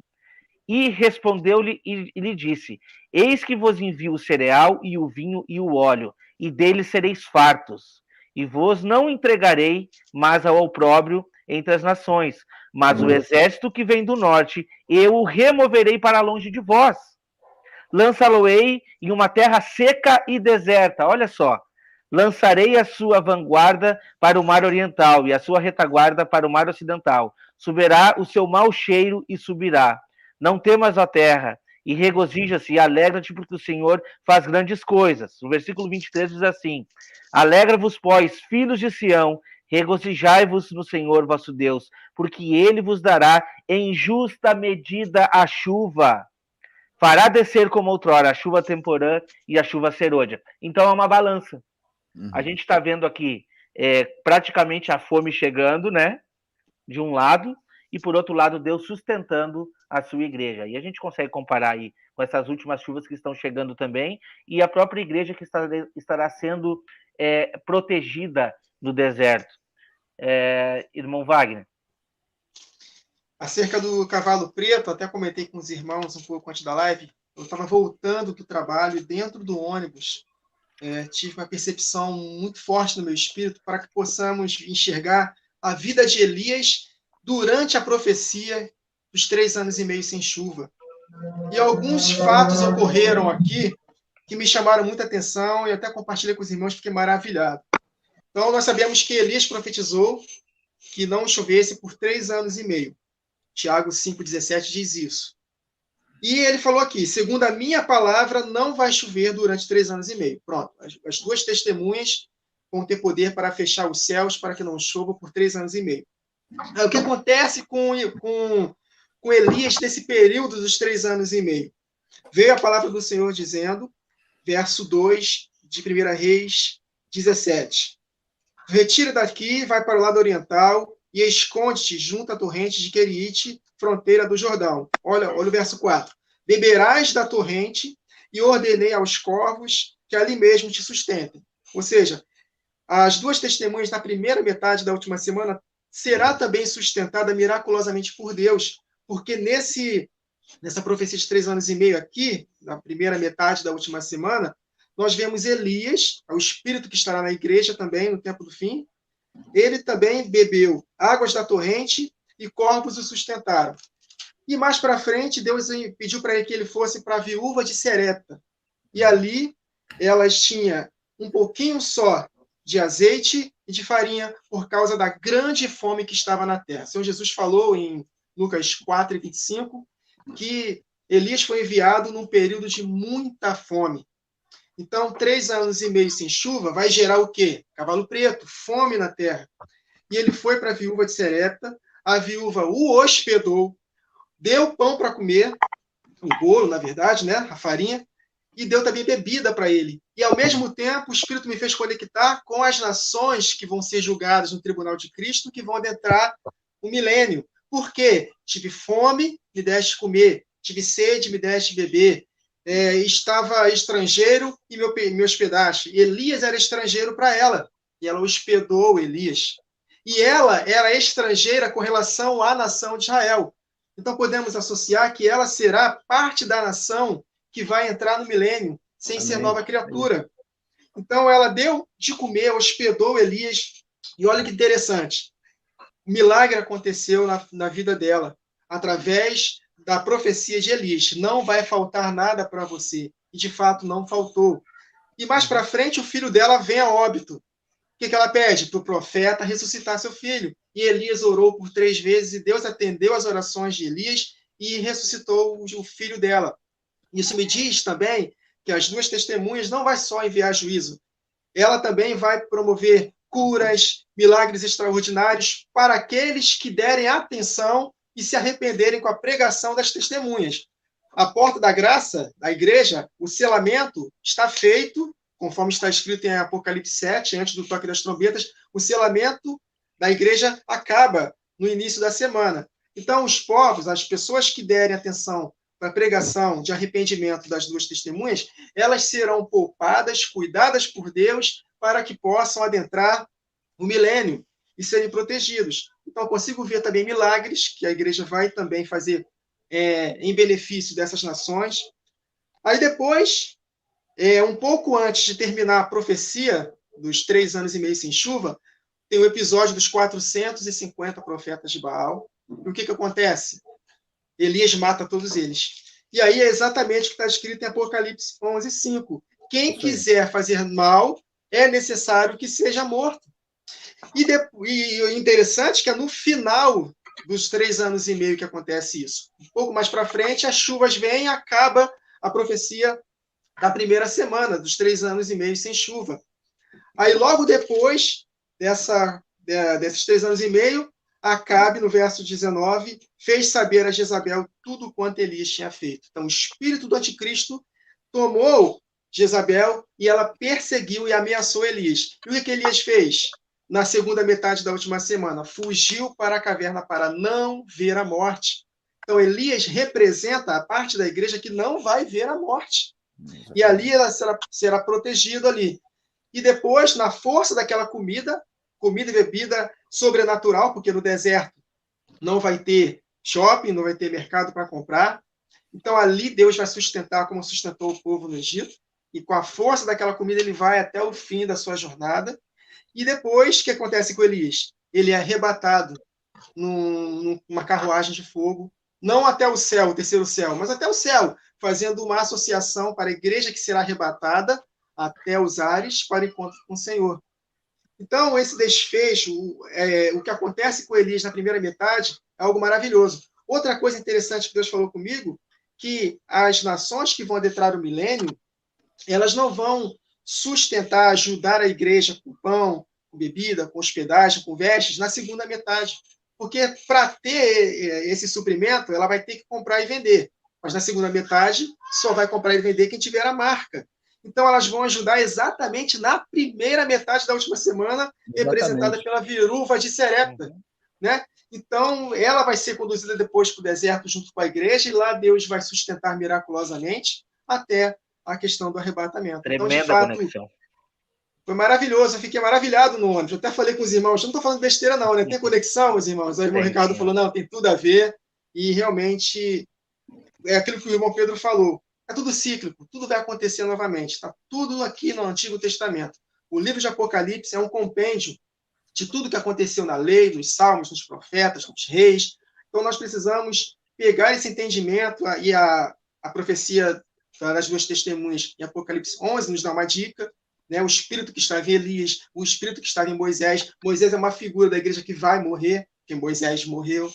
E respondeu-lhe e lhe disse: Eis que vos envio o cereal e o vinho e o óleo, e deles sereis fartos. E vos não entregarei mais ao opróbrio entre as nações, mas o exército que vem do norte, eu o removerei para longe de vós. Lançá-lo-ei em uma terra seca e deserta. Olha só. Lançarei a sua vanguarda para o mar oriental e a sua retaguarda para o mar ocidental. Subirá o seu mau cheiro e subirá. Não temas a terra, e regozija-se e alegra-te, porque o Senhor faz grandes coisas. O versículo 23 diz assim: Alegra-vos, pois, filhos de Sião, regozijai-vos no Senhor vosso Deus, porque ele vos dará em justa medida a chuva. Fará descer como outrora a chuva temporã e a chuva serôdia. Então é uma balança. A gente está vendo aqui praticamente a fome chegando, né? De um lado, e por outro lado, Deus sustentando a sua igreja. E a gente consegue comparar aí com essas últimas chuvas que estão chegando também, e a própria igreja que estará sendo protegida no deserto. Irmão Wagner. Acerca do cavalo preto, até comentei com os irmãos um pouco antes da live, eu estava voltando do trabalho e dentro do ônibus tive uma percepção muito forte no meu espírito para que possamos enxergar a vida de Elias durante a profecia dos 3 anos e meio sem chuva. E alguns fatos ocorreram aqui que me chamaram muita atenção e até compartilhei com os irmãos, fiquei maravilhado. Então, nós sabemos que Elias profetizou que não chovesse por 3 anos e meio. Tiago 5,17 diz isso. E ele falou aqui, segundo a minha palavra, não vai chover durante 3 anos e meio. Pronto, as 2 testemunhas vão ter poder para fechar os céus para que não chova por 3 anos e meio. O que acontece com Elias nesse período dos 3 anos e meio? Veio a palavra do Senhor dizendo, verso 2 de 1 Reis 17. Retira daqui, vai para o lado oriental e esconde-te junto à torrente de Querite, fronteira do Jordão. Olha o verso 4. Beberás da torrente e ordenei aos corvos que ali mesmo te sustentem. Ou seja, as 2 testemunhas na primeira metade da última semana será também sustentada miraculosamente por Deus, porque nessa profecia de 3 anos e meio aqui, na primeira metade da última semana, nós vemos Elias, o espírito que estará na igreja também no tempo do fim. Ele também bebeu águas da torrente e corvos o sustentaram. E mais para frente, Deus pediu para ele que ele fosse para a viúva de Serepta. E ali, elas tinham um pouquinho só de azeite e de farinha por causa da grande fome que estava na terra. O Senhor Jesus falou em Lucas 4:25 que Elias foi enviado num período de muita fome. Então, 3 anos e meio sem chuva vai gerar o quê? Cavalo preto, fome na terra. E ele foi para a viúva de Serepta, a viúva o hospedou, deu pão para comer, o bolo, na verdade, né? A farinha, e deu também bebida para ele. E, ao mesmo tempo, o Espírito me fez conectar com as nações que vão ser julgadas no tribunal de Cristo, que vão adentrar o milênio. Por quê? Tive fome, me deste comer. Tive sede, me deste beber. Estava estrangeiro e me hospedaste. Elias era estrangeiro para ela, e ela hospedou Elias. E ela era estrangeira com relação à nação de Israel. Então, podemos associar que ela será parte da nação que vai entrar no milênio, sem ser nova criatura. Então, ela deu de comer, hospedou Elias, e olha que interessante, o milagre aconteceu na vida dela, através da profecia de Elias. Não vai faltar nada para você. E, de fato, não faltou. E mais para frente, o filho dela vem a óbito. O que ela pede? Para o profeta ressuscitar seu filho. E Elias orou por 3 vezes e Deus atendeu as orações de Elias e ressuscitou o filho dela. Isso me diz também que as 2 testemunhas não vai só enviar juízo. Ela também vai promover curas, milagres extraordinários para aqueles que derem atenção e se arrependerem com a pregação das testemunhas. A porta da graça, da igreja, o selamento está feito, conforme está escrito em Apocalipse 7, antes do toque das trombetas, o selamento da igreja acaba no início da semana. Então, os povos, as pessoas que derem atenção para a pregação de arrependimento das 2 testemunhas, elas serão poupadas, cuidadas por Deus, para que possam adentrar o milênio e serem protegidos. Então, consigo ver também milagres que a igreja vai também fazer em benefício dessas nações. Aí depois, um pouco antes de terminar a profecia dos 3 anos e meio sem chuva, tem o episódio dos 450 profetas de Baal. E o que acontece? Elias mata todos eles. E aí é exatamente o que está escrito em Apocalipse 11:5. Quem quiser fazer mal, é necessário que seja morto. E o interessante é que é no final dos 3 anos e meio que acontece isso. Um pouco mais para frente, as chuvas vêm e acaba a profecia da primeira semana, dos 3 anos e meio sem chuva. Aí, logo depois desses 3 anos e meio, Acabe, no verso 19, fez saber a Jezabel tudo quanto Elias tinha feito. Então, o espírito do anticristo tomou Jezabel e ela perseguiu e ameaçou Elias. E o que Elias fez? Na segunda metade da última semana, fugiu para a caverna para não ver a morte. Então, Elias representa a parte da igreja que não vai ver a morte. E ali ela será protegida ali. E depois, na força daquela comida e bebida sobrenatural, porque no deserto não vai ter shopping, não vai ter mercado para comprar. Então, ali Deus vai sustentar como sustentou o povo no Egito. E com a força daquela comida, ele vai até o fim da sua jornada. E depois, o que acontece com Elias? Ele é arrebatado numa carruagem de fogo, não até o céu, o terceiro céu, mas até o céu, fazendo uma associação para a igreja que será arrebatada até os ares para o encontro com o Senhor. Então, esse desfecho, o que acontece com Elias na primeira metade, é algo maravilhoso. Outra coisa interessante que Deus falou comigo, que as nações que vão adentrar o milênio, elas não vão sustentar, ajudar a igreja com pão, com bebida, com hospedagem, com vestes, na segunda metade. Porque para ter esse suprimento, ela vai ter que comprar e vender. Mas na segunda metade, só vai comprar e vender quem tiver a marca. Então, elas vão ajudar exatamente na primeira metade da última semana, representada pela viúva de Serepta. Né? Então, ela vai ser conduzida depois para o deserto junto com a igreja, e lá Deus vai sustentar miraculosamente até a questão do arrebatamento. Tremenda então, de fato, conexão. Foi maravilhoso, eu fiquei maravilhado no ônibus. Eu até falei com os irmãos, eu não estou falando besteira não, né? Tem conexão, meus irmãos? Aí o irmão Ricardo falou, não, tem tudo a ver, e realmente é aquilo que o irmão Pedro falou. É tudo cíclico, tudo vai acontecer novamente. Está tudo aqui no Antigo Testamento. O livro de Apocalipse é um compêndio de tudo que aconteceu na lei, nos salmos, nos profetas, nos reis. Então, nós precisamos pegar esse entendimento, e a profecia das duas testemunhas em Apocalipse 11 nos dá uma dica, né? O espírito que estava em Elias, o espírito que estava em Moisés. Moisés é uma figura da igreja que vai morrer, porque Moisés morreu.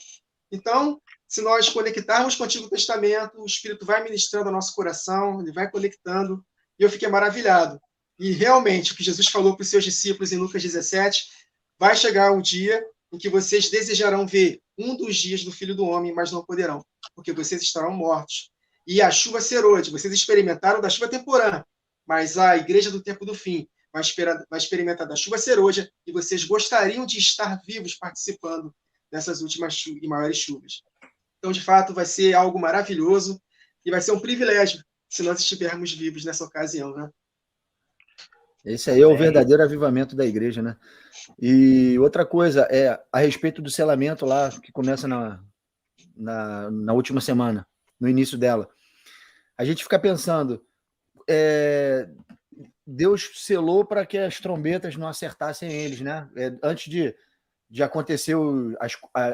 Então, se nós conectarmos com o Antigo Testamento, o Espírito vai ministrando ao nosso coração, ele vai conectando, e eu fiquei maravilhado. E realmente, o que Jesus falou para os seus discípulos em Lucas 17, vai chegar um dia em que vocês desejarão ver um dos dias do Filho do Homem, mas não poderão, porque vocês estarão mortos. E a chuva serôdia, vocês experimentaram da chuva temporã, mas a igreja do tempo do fim vai experimentar da chuva serôdia, e vocês gostariam de estar vivos participando dessas últimas e maiores chuvas. Então, de fato, vai ser algo maravilhoso e vai ser um privilégio se nós estivermos vivos nessa ocasião, né? Esse aí é o verdadeiro avivamento da igreja, né? E outra coisa, a respeito do selamento lá, que começa na última semana, no início dela. A gente fica pensando, Deus selou para que as trombetas não acertassem eles, né? Antes de acontecer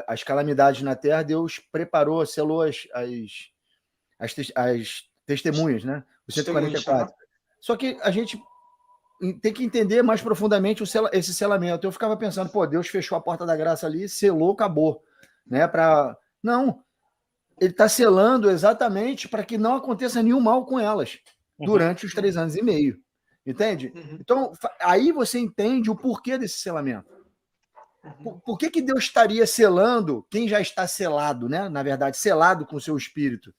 as calamidades na terra, Deus preparou, selou as testemunhas, né? Os 144. Só que a gente tem que entender mais profundamente esse selamento. Eu ficava pensando, Deus fechou a porta da graça ali, selou, acabou. Né? Não, ele está selando exatamente para que não aconteça nenhum mal com elas durante os 3 anos e meio. Entende? Então, aí você entende o porquê desse selamento. Por que Deus estaria selando quem já está selado, né? Na verdade, selado com o seu espírito?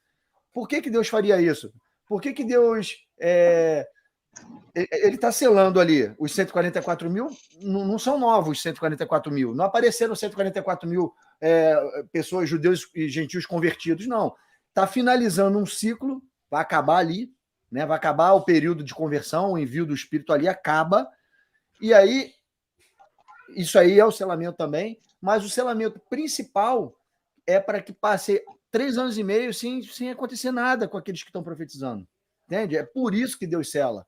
Por que Deus faria isso? Por que Deus... ele está selando ali os 144 mil, não são novos 144 mil, não apareceram 144 mil pessoas, judeus e gentios convertidos, não. Está finalizando um ciclo, vai acabar ali, né? Vai acabar o período de conversão, o envio do Espírito ali acaba, e aí isso aí é o selamento também, mas o selamento principal é para que passe 3 anos e meio sem acontecer nada com aqueles que estão profetizando. Entende? É por isso que Deus sela.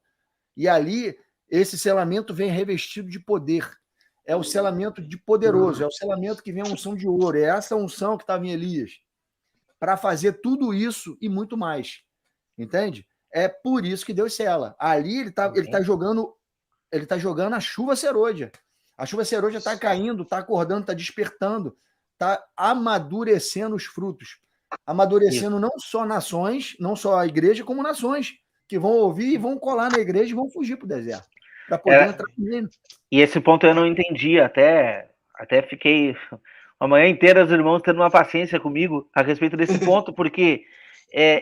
E ali, esse selamento vem revestido de poder. É o selamento de poderoso, é o selamento que vem a unção de ouro. É essa unção que estava em Elias. Para fazer tudo isso e muito mais. Entende? É por isso que Deus sela. Ali ele tá jogando a chuva serôdia. A chuva serôdia está caindo, está acordando, está despertando, está amadurecendo os frutos. Amadurecendo não só nações, não só a igreja, como nações, que vão ouvir e vão colar na igreja e vão fugir para o deserto. Para poder entrar nele. E esse ponto eu não entendi, até fiquei a manhã inteira os irmãos tendo uma paciência comigo a respeito desse ponto, porque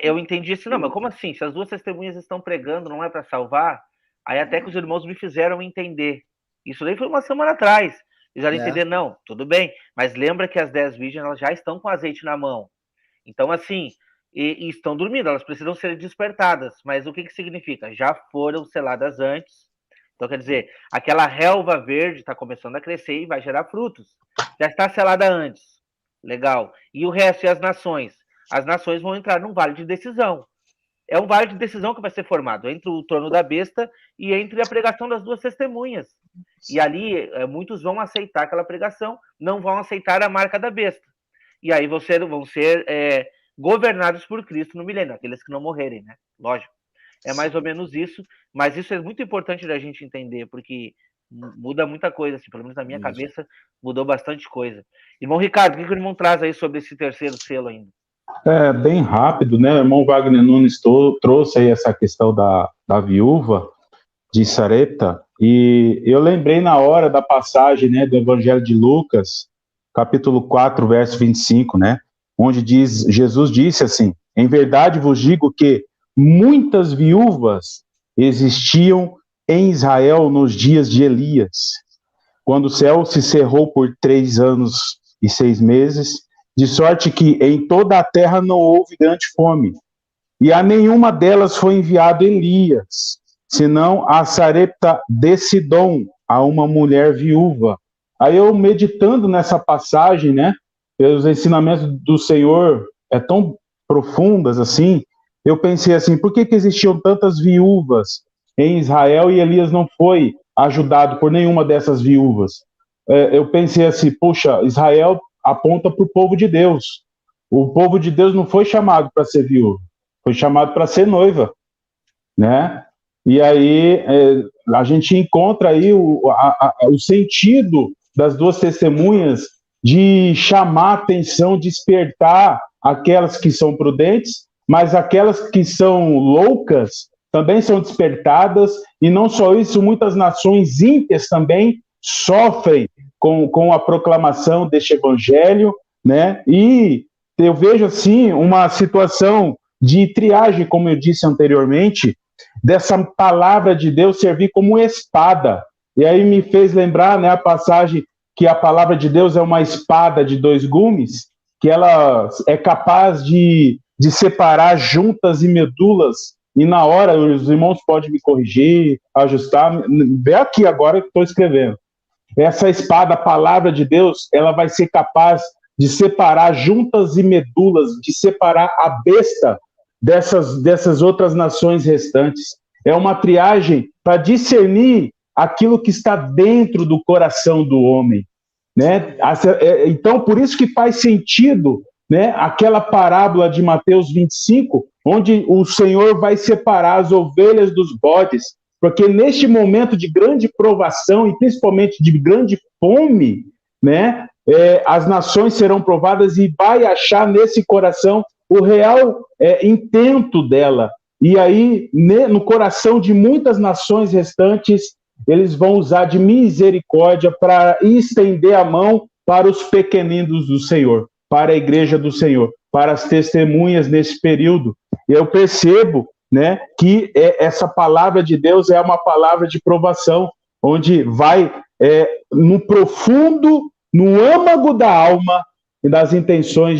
eu entendi assim, não, mas como assim? Se as duas testemunhas estão pregando, não é para salvar? Aí até que os irmãos me fizeram entender. Isso daí foi uma semana atrás. Eles já entender, não, tudo bem, mas lembra que as 10 virgens elas já estão com azeite na mão. Então, assim, e estão dormindo, elas precisam ser despertadas. Mas o que significa? Já foram seladas antes. Então, quer dizer, aquela relva verde está começando a crescer e vai gerar frutos. Já está selada antes. Legal. E o resto e as nações? As nações vão entrar num vale de decisão. É um vale de decisão que vai ser formado entre o trono da besta e entre a pregação das duas testemunhas. E ali, muitos vão aceitar aquela pregação, não vão aceitar a marca da besta. E aí vão ser governados por Cristo no milênio, aqueles que não morrerem, né? Lógico. É mais ou menos isso, mas isso é muito importante da gente entender, porque muda muita coisa, assim, pelo menos na minha cabeça, mudou bastante coisa. Irmão Ricardo, o que o irmão traz aí sobre esse terceiro selo ainda? Bem rápido, né? O irmão Wagner Nunes trouxe aí essa questão da viúva de Sarepta, e eu lembrei na hora da passagem, né, do Evangelho de Lucas, capítulo 4, verso 25, né? Onde Jesus disse assim: em verdade vos digo que muitas viúvas existiam em Israel nos dias de Elias, quando o céu se cerrou por 3 anos e 6 meses, de sorte que em toda a terra não houve grande fome, e a nenhuma delas foi enviado Elias, senão a Sarepta de Sidom, a uma mulher viúva. Aí eu meditando nessa passagem, né, os ensinamentos do Senhor tão profundas assim, eu pensei assim, por que existiam tantas viúvas em Israel e Elias não foi ajudado por nenhuma dessas viúvas? Eu pensei assim, poxa, Israel aponta para o povo de Deus. O povo de Deus não foi chamado para ser viúva, foi chamado para ser noiva, né? E aí a gente encontra aí o sentido das duas testemunhas de chamar atenção, despertar aquelas que são prudentes, mas aquelas que são loucas também são despertadas, e não só isso, muitas nações ímpias também sofrem com a proclamação deste evangelho, né? E eu vejo assim uma situação de triagem, como eu disse anteriormente, dessa palavra de Deus servir como espada. E aí me fez lembrar, né, a passagem que a palavra de Deus é uma espada de 2 gumes, que ela é capaz de separar juntas e medulas, e na hora os irmãos podem me corrigir, ajustar, vê aqui agora que estou escrevendo. Essa espada, a palavra de Deus, ela vai ser capaz de separar juntas e medulas, de separar a besta dessas outras nações restantes. É uma triagem para discernir aquilo que está dentro do coração do homem, né? Então, por isso que faz sentido, né, aquela parábola de Mateus 25, onde o Senhor vai separar as ovelhas dos bodes, porque neste momento de grande provação e principalmente de grande fome, né, as nações serão provadas e vai achar nesse coração o real intento dela. E aí, no coração de muitas nações restantes, eles vão usar de misericórdia para estender a mão para os pequeninos do Senhor, para a igreja do Senhor, para as testemunhas nesse período. E eu percebo, né, que essa palavra de Deus é uma palavra de provação, onde vai no profundo, no âmago da alma e das intenções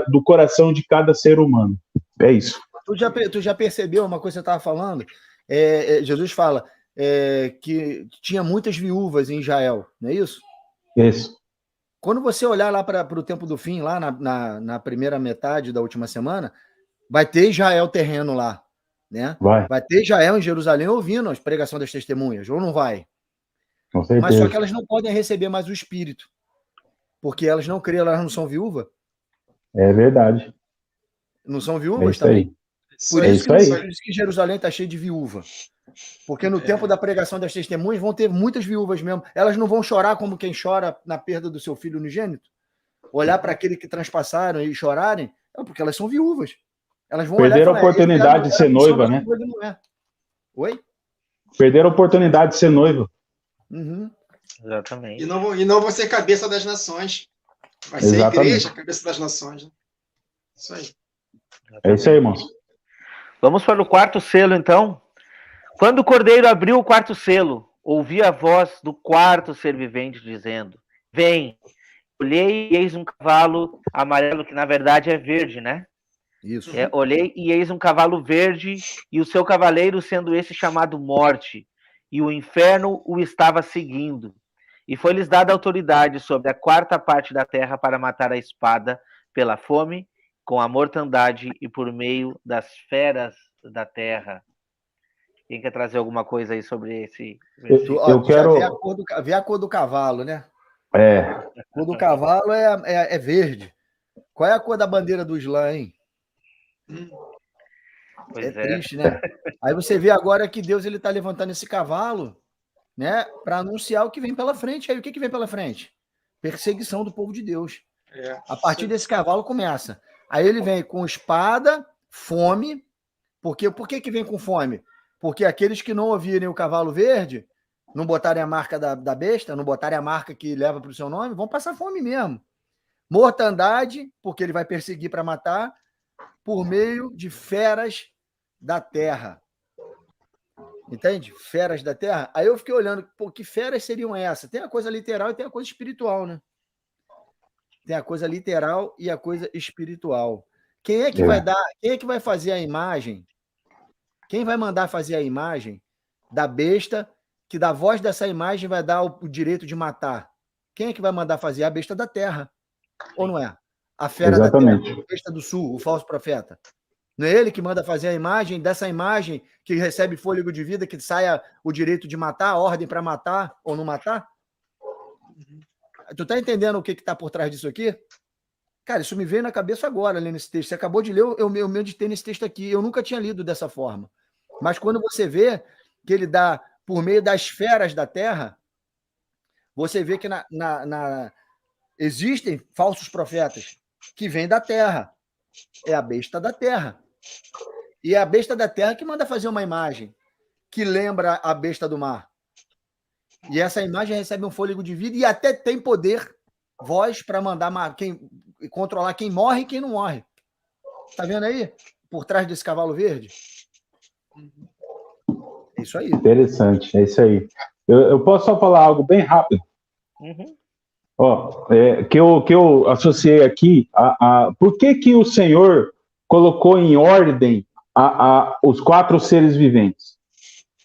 do coração de cada ser humano. É isso. Tu já percebeu uma coisa que você estava falando? Jesus fala que tinha muitas viúvas em Israel, não é isso? Isso. Quando você olhar lá para o tempo do fim, lá na primeira metade da última semana, vai ter Israel terreno lá, né? Vai ter Israel em Jerusalém ouvindo a pregação das testemunhas, ou não vai? Com certeza. Mas só que elas não podem receber mais o Espírito, porque elas não creem, elas não são viúvas. É verdade. Não são viúvas também? Por isso que Jerusalém está cheio de viúva. Porque no tempo da pregação das testemunhas vão ter muitas viúvas mesmo. Elas não vão chorar como quem chora na perda do seu filho unigênito. Olhar para aquele que transpassaram e chorarem, porque elas são viúvas. Elas vão perderam a oportunidade de ser noiva, né? Oi? Perderam a oportunidade de ser noiva. Uhum. Exatamente. E não vão ser cabeça das nações. Vai ser a igreja, cabeça das nações. Né? Isso aí. É isso aí, irmãos. Vamos para o 4º selo, então. Quando o cordeiro abriu o 4º selo, ouvi a voz do 4º ser vivente dizendo: Vem. olhei e eis um cavalo amarelo, que na verdade é verde, né? Isso. Olhei e eis um cavalo verde, e o seu cavaleiro sendo esse chamado Morte, e o inferno o estava seguindo. E foi-lhes dada autoridade sobre a quarta parte da terra para matar a espada pela fome, com a mortandade e por meio das feras da terra. Quem quer trazer alguma coisa aí sobre esse versículo? Eu quero... Vê a cor do cavalo, né? A cor do cavalo é verde. Qual é a cor da bandeira do Islã, hein? Pois triste, né? Aí você vê agora que Deus está levantando esse cavalo, né, para anunciar o que vem pela frente. Aí o que vem pela frente? Perseguição do povo de Deus. A partir desse cavalo começa. Aí ele vem com espada, fome. Por que vem com fome? Porque aqueles que não ouvirem o cavalo verde, não botarem a marca da besta, não botarem a marca que leva para o seu nome, vão passar fome mesmo. Mortandade, porque ele vai perseguir para matar, por meio de feras da terra. Entende? Feras da terra. Aí eu fiquei olhando, pô, que feras seriam essas? Tem a coisa literal e tem a coisa espiritual, né? Tem a coisa literal e a coisa espiritual. Quem é que vai dar? Quem é que vai fazer a imagem? Quem vai mandar fazer a imagem da besta que da voz dessa imagem vai dar o direito de matar? Quem é que vai mandar fazer? A besta da terra. Ou não é? A fera Exatamente. da terra, a besta do sul, o falso profeta. Não é ele que manda fazer a imagem, dessa imagem que recebe fôlego de vida, que saia o direito de matar, a ordem para matar ou não matar? Tu tá entendendo o que está por trás disso aqui? Cara, isso me veio na cabeça agora, lendo esse texto. Você acabou de ler, eu meditei nesse texto aqui. Eu nunca tinha lido dessa forma. Mas quando você vê que ele dá por meio das feras da terra, você vê que existem falsos profetas que vêm da terra. É a besta da terra. E é a besta da terra que manda fazer uma imagem que lembra a besta do mar. E essa imagem recebe um fôlego de vida e até tem poder, voz, para mandar controlar quem morre e quem não morre. Tá vendo aí? Por trás desse cavalo verde? É isso aí. Interessante, é isso aí. Eu posso só falar algo bem rápido? Que eu associei aqui, por que o Senhor colocou em ordem os 4 seres viventes?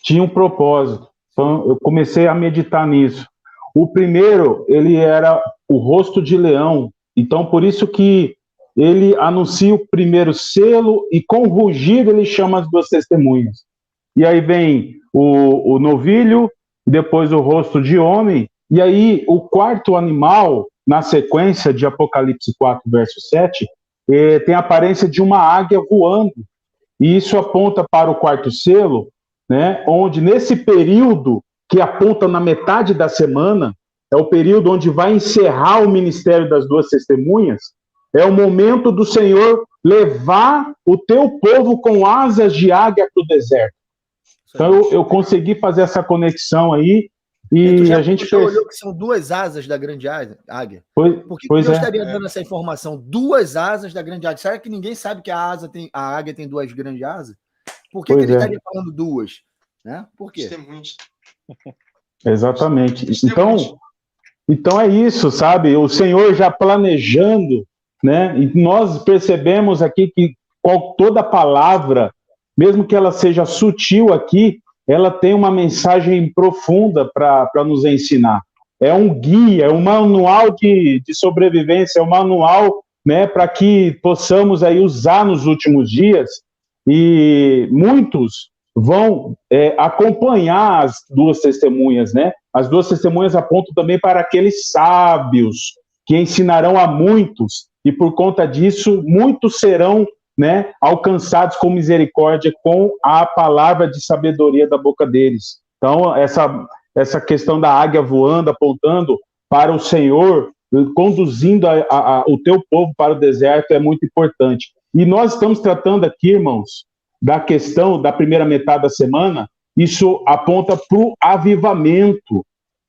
Tinha um propósito. Então, eu comecei a meditar nisso. O primeiro, ele era o rosto de leão. Então, por isso que ele anuncia o primeiro selo e com rugido ele chama as 2 testemunhas. E aí vem o novilho, depois o rosto de homem, e aí o quarto animal, na sequência de Apocalipse 4, verso 7, tem a aparência de uma águia voando. E isso aponta para o quarto selo, né, onde nesse período que aponta na metade da semana, é o período onde vai encerrar o ministério das 2 testemunhas, é o momento do Senhor levar o teu povo com asas de águia para o deserto. Então eu consegui fazer essa conexão aí e a gente já olhou que são 2 asas da grande águia? Por que Deus estaria dando essa informação? 2 asas da grande águia. Será que ninguém sabe que a águia tem 2 grandes asas? Por que ele estaria falando 2? Né? Por quê? Exatamente. Então é isso, sabe? O Senhor já planejando, né? E nós percebemos aqui que toda palavra, mesmo que ela seja sutil aqui, ela tem uma mensagem profunda para nos ensinar. É um guia, é um manual de sobrevivência, é um manual, né, para que possamos aí usar nos últimos dias. E muitos vão acompanhar as 2 testemunhas, né? As 2 testemunhas apontam também para aqueles sábios que ensinarão a muitos, e por conta disso, muitos serão, né, alcançados com misericórdia com a palavra de sabedoria da boca deles. Então, essa questão da águia voando, apontando para o Senhor, conduzindo o teu povo para o deserto é muito importante. E nós estamos tratando aqui, irmãos, da questão da primeira metade da semana, isso aponta para o avivamento,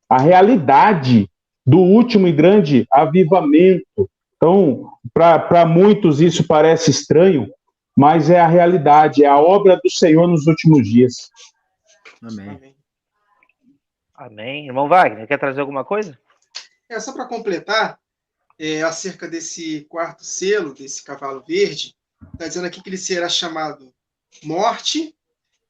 a realidade do último e grande avivamento. Então, para muitos isso parece estranho, mas é a realidade, é a obra do Senhor nos últimos dias. Amém. Amém. Irmão Wagner, quer trazer alguma coisa? Só para completar, acerca desse quarto selo, desse cavalo verde, está dizendo aqui que ele será chamado Morte,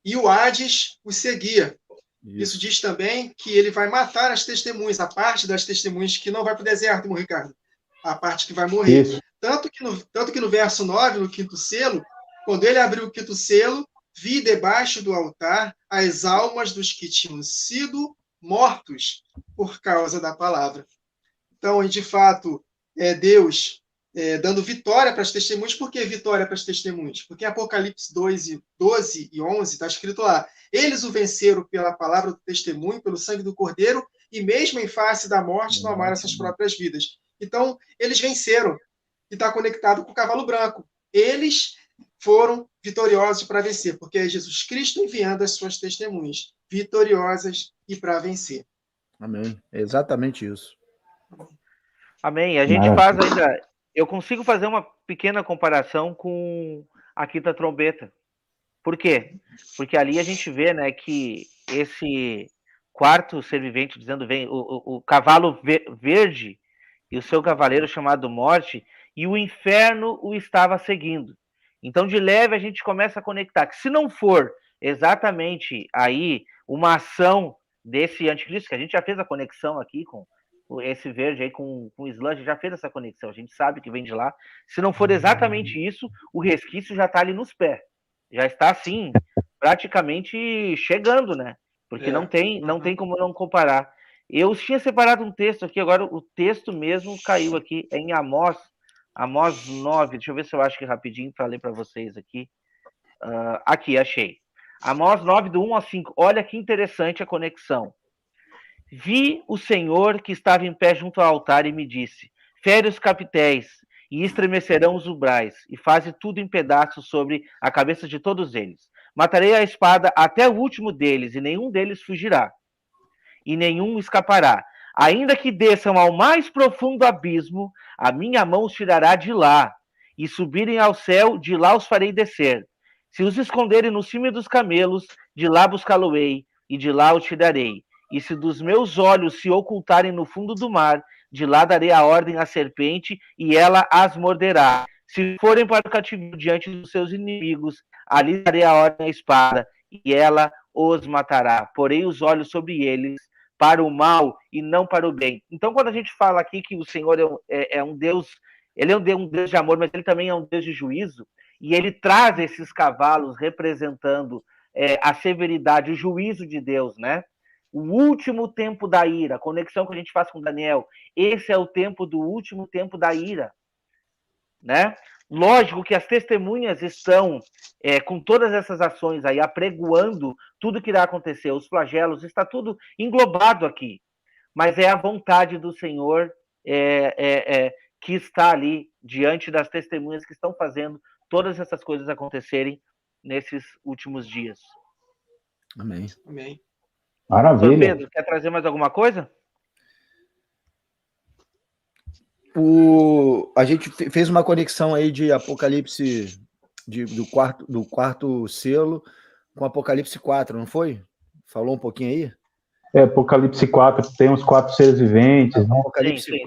e o Hades o seguia. Isso diz também que ele vai matar as testemunhas, a parte das testemunhas que não vai para o deserto, meu Ricardo. A parte que vai morrer. Isso. Tanto que no verso 9, no quinto selo, quando ele abriu o quinto selo, vi debaixo do altar as almas dos que tinham sido mortos por causa da palavra. Então, de fato, Deus dando vitória para as testemunhas. Por que vitória para as testemunhas? Porque em Apocalipse 12 e 11 está escrito lá: eles o venceram pela palavra do testemunho, pelo sangue do Cordeiro, e mesmo em face da morte não amaram suas próprias vidas. Então, eles venceram. E está conectado com o cavalo branco. Eles foram vitoriosos para vencer, porque é Jesus Cristo enviando as suas testemunhas, vitoriosas e para vencer. Amém. É exatamente isso. Amém. A gente faz ainda... Eu consigo fazer uma pequena comparação com a quinta trombeta. Por quê? Porque ali a gente vê, né, que esse quarto ser vivente, dizendo, vem o cavalo verde e o seu cavaleiro chamado Morte, e o inferno o estava seguindo. Então, de leve, a gente começa a conectar que se não for exatamente aí uma ação desse anticristo, que a gente já fez a conexão aqui com esse verde aí, com o Sludge, já fez essa conexão, a gente sabe que vem de lá. Se não for exatamente isso, o resquício já está ali nos pés. Já está, assim, praticamente chegando, né? Porque não tem como não comparar. Eu tinha separado um texto aqui, agora o texto mesmo caiu aqui, é em Amós 9, deixa eu ver se eu acho que rapidinho para ler para vocês aqui. Aqui, achei. Amós 9, do 1 ao 5, olha que interessante a conexão. Vi o Senhor que estava em pé junto ao altar e me disse: fere os capitéis e estremecerão os umbrais, e faze tudo em pedaços sobre a cabeça de todos eles. Matarei a espada até o último deles, e nenhum deles fugirá, e nenhum escapará. Ainda que desçam ao mais profundo abismo, a minha mão os tirará de lá, e subirem ao céu, de lá os farei descer. Se os esconderem no cimo dos camelos, de lá buscá-lo-ei, e de lá os tirarei. E se dos meus olhos se ocultarem no fundo do mar, de lá darei a ordem à serpente, e ela as morderá. Se forem para o cativeiro diante dos seus inimigos, ali darei a ordem à espada, e ela os matará. Porei os olhos sobre eles, para o mal e não para o bem. Então, quando a gente fala aqui que o Senhor é um Deus, ele é um Deus de amor, mas ele também é um Deus de juízo, e ele traz esses cavalos representando a severidade, o juízo de Deus, né? O último tempo da ira, a conexão que a gente faz com Daniel, esse é o tempo do último tempo da ira, né? Lógico que as testemunhas estão com todas essas ações aí, apregoando tudo que irá acontecer, os flagelos, está tudo englobado aqui. Mas é a vontade do Senhor que está ali diante das testemunhas que estão fazendo todas essas coisas acontecerem nesses últimos dias. Amém. Amém. Maravilha. Sr. Pedro, quer trazer mais alguma coisa? A gente fez uma conexão aí de Apocalipse, do quarto selo, com Apocalipse 4, não foi? Falou um pouquinho aí? Apocalipse 4 tem os 4 seres viventes, né? Apocalipse, sim.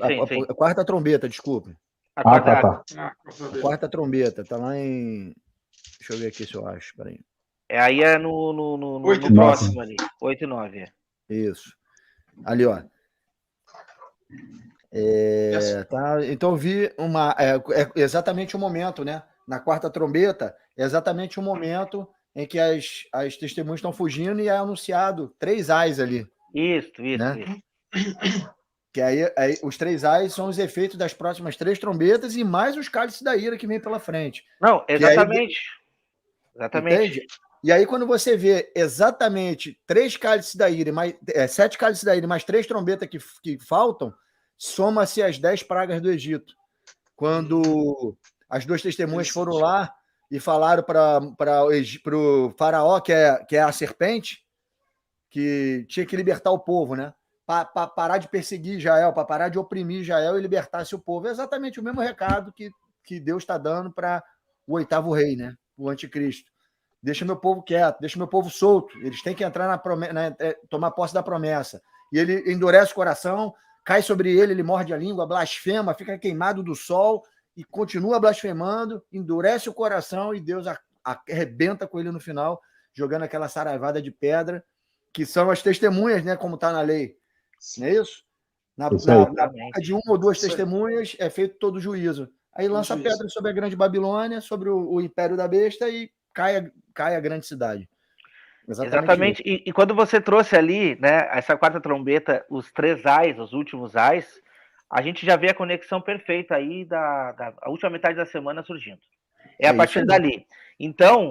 A quarta trombeta, desculpe. Tá. A quarta trombeta, tá lá em... Deixa eu ver aqui se eu acho, peraí. Aí é no próximo ali, 8 e 9. Isso. Ali, ó. Tá, então eu vi exatamente o momento, né? Na quarta trombeta, é exatamente o momento em que as testemunhas estão fugindo e é anunciado 3 ais ali. Isso. Que aí os 3 ais são os efeitos das próximas 3 trombetas e mais os cálices da ira que vem pela frente. Não, exatamente. Entende? E aí, quando você vê exatamente 3 cálices da ira, 7 cálices da ira, mais 3 trombetas que faltam, soma-se as 10 pragas do Egito. Quando as 2 testemunhas foram lá e falaram para o faraó, que é a serpente, que tinha que libertar o povo, né? Para parar de perseguir Israel, para parar de oprimir Israel e libertar seu povo. É exatamente o mesmo recado que Deus está dando para o 8º rei, né? O anticristo. Deixa meu povo quieto, deixa meu povo solto. Eles têm que entrar tomar posse da promessa. E ele endurece o coração, cai sobre ele, ele morde a língua, blasfema, fica queimado do sol e continua blasfemando, endurece o coração e Deus arrebenta com ele no final, jogando aquela saraivada de pedra, que são as testemunhas, né, como está na lei. Não é isso? Na boca de uma ou duas testemunhas é feito todo o juízo. Aí lança pedra sobre a grande Babilônia, sobre o império da besta e cai a grande cidade. Exatamente. E quando você trouxe ali, né, essa quarta trombeta, os 3 ais, os últimos ais, a gente já vê a conexão perfeita aí da última metade da semana surgindo. É a partir dali. Então,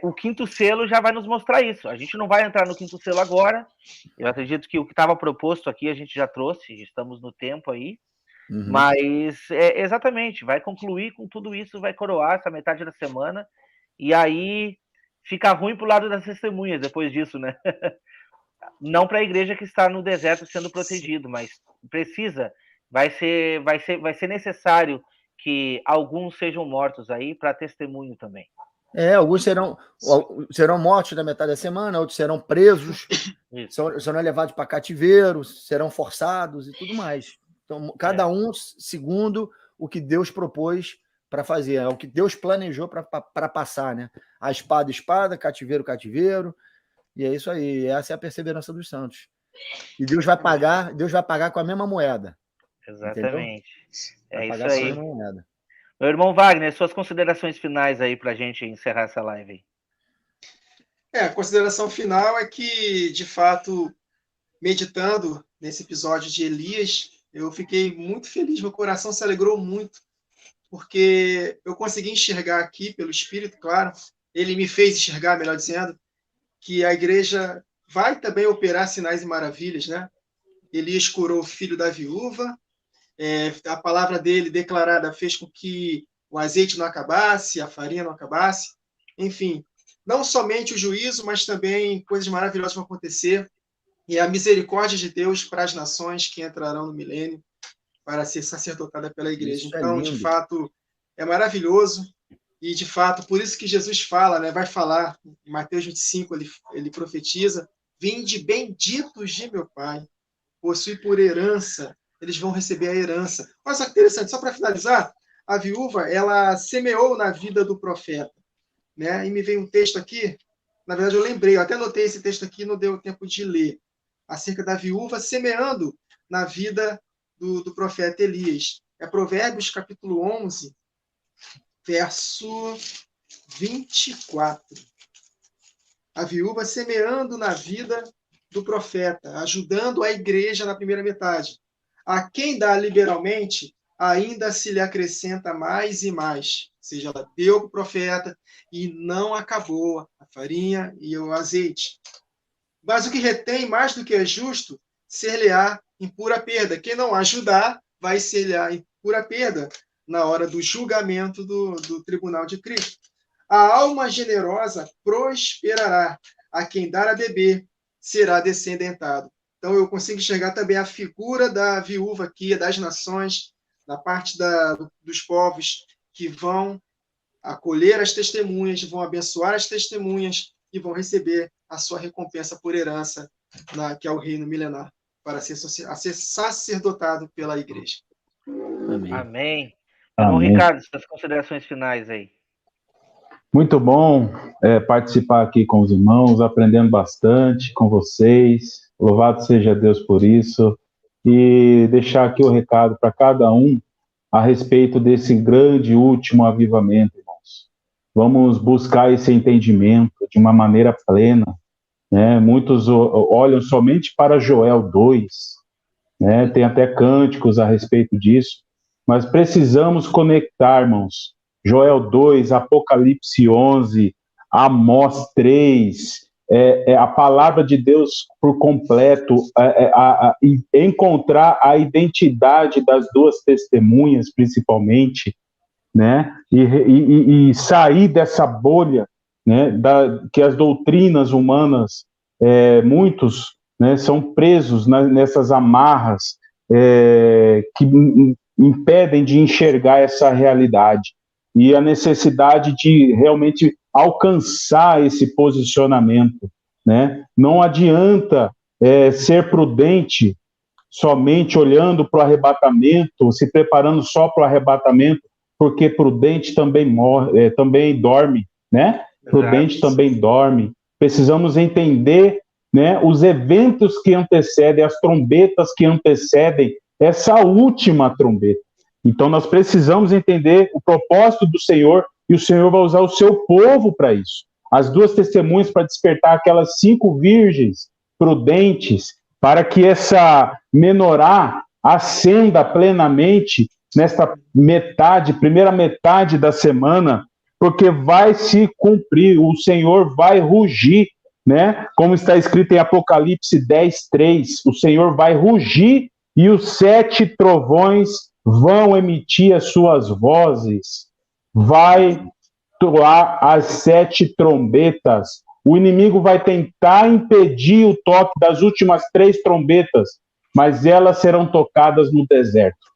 o quinto selo já vai nos mostrar isso. A gente não vai entrar no quinto selo agora. Eu acredito que o que estava proposto aqui a gente já trouxe, estamos no tempo aí. Mas, exatamente, vai concluir com tudo isso, vai coroar essa metade da semana. E aí fica ruim pro lado das testemunhas depois disso, né? Não para a igreja que está no deserto sendo protegido, mas precisa, vai ser necessário que alguns sejam mortos aí para testemunho também. Alguns serão mortos na metade da semana, outros serão presos, serão levados para cativeiro, serão forçados e tudo mais. Então, cada um segundo o que Deus propôs para fazer, é o que Deus planejou para passar, né? A espada, cativeiro, e é isso aí. Essa é a perseverança dos santos. E Deus vai pagar com a mesma moeda. Exatamente. É isso aí. Moeda. Meu irmão Wagner, suas considerações finais aí para a gente encerrar essa live aí. A consideração final é que, de fato, meditando nesse episódio de Elias, eu fiquei muito feliz, meu coração se alegrou muito, porque eu consegui enxergar aqui, pelo Espírito, claro, ele me fez enxergar, melhor dizendo, que a igreja vai também operar sinais e maravilhas, né? Elias curou o filho da viúva, a palavra dele declarada fez com que o azeite não acabasse, a farinha não acabasse, enfim, não somente o juízo, mas também coisas maravilhosas vão acontecer, e a misericórdia de Deus para as nações que entrarão no milênio, para ser sacerdotada pela igreja. Então, de fato, é maravilhoso, e de fato, por isso que Jesus fala, né, vai falar, em Mateus 25, ele profetiza, vinde benditos de meu Pai, possui por herança, eles vão receber a herança. Olha só que interessante, só para finalizar, a viúva, ela semeou na vida do profeta, né, e me veio um texto aqui, na verdade eu lembrei, eu até anotei esse texto aqui, não deu tempo de ler, acerca da viúva semeando na vida do profeta Elias. É Provérbios, capítulo 11, verso 24. A viúva semeando na vida do profeta, ajudando a igreja na primeira metade. A quem dá liberalmente, ainda se lhe acrescenta mais e mais. Ou seja, ela deu para o profeta e não acabou a farinha e o azeite. Mas o que retém mais do que é justo, ser-lhe-á em pura perda. Quem não ajudar, vai ser-lhe-á em pura perda na hora do julgamento do tribunal de Cristo. A alma generosa prosperará. A quem dar a beber, será descendentado. Então, eu consigo enxergar também a figura da viúva aqui, das nações, da parte dos povos que vão acolher as testemunhas, vão abençoar as testemunhas e vão receber a sua recompensa por herança, que é o reino milenar, para ser sacerdotado pela igreja. Amém. Irmão Ricardo, suas considerações finais aí. Muito bom participar aqui com os irmãos, aprendendo bastante com vocês. Louvado seja Deus por isso. E deixar aqui o recado para cada um a respeito desse grande último avivamento, irmãos. Vamos buscar esse entendimento de uma maneira plena, né? Muitos olham somente para Joel 2, né? Tem até cânticos a respeito disso, mas precisamos conectar, irmãos, Joel 2, Apocalipse 11, Amós 3, a palavra de Deus por completo, encontrar a identidade das duas testemunhas, principalmente, né? E sair dessa bolha, né? Que as doutrinas humanas, muitos, né, são presos nessas amarras que impedem de enxergar essa realidade. E a necessidade de realmente alcançar esse posicionamento, né? Não adianta ser prudente somente olhando para o arrebatamento, se preparando só para o arrebatamento, porque prudente também também dorme, né? Prudente também dorme. Precisamos entender, né, os eventos que antecedem, as trombetas que antecedem essa última trombeta. Então, nós precisamos entender o propósito do Senhor, e o Senhor vai usar o seu povo para isso. As 2 testemunhas para despertar aquelas 5 virgens prudentes, para que essa menorá acenda plenamente nesta primeira metade da semana, porque vai se cumprir, o Senhor vai rugir, né? Como está escrito em Apocalipse 10:3, o Senhor vai rugir e os 7 trovões vão emitir as suas vozes, vai tocar as 7 trombetas. O inimigo vai tentar impedir o toque das últimas 3 trombetas, mas elas serão tocadas no deserto.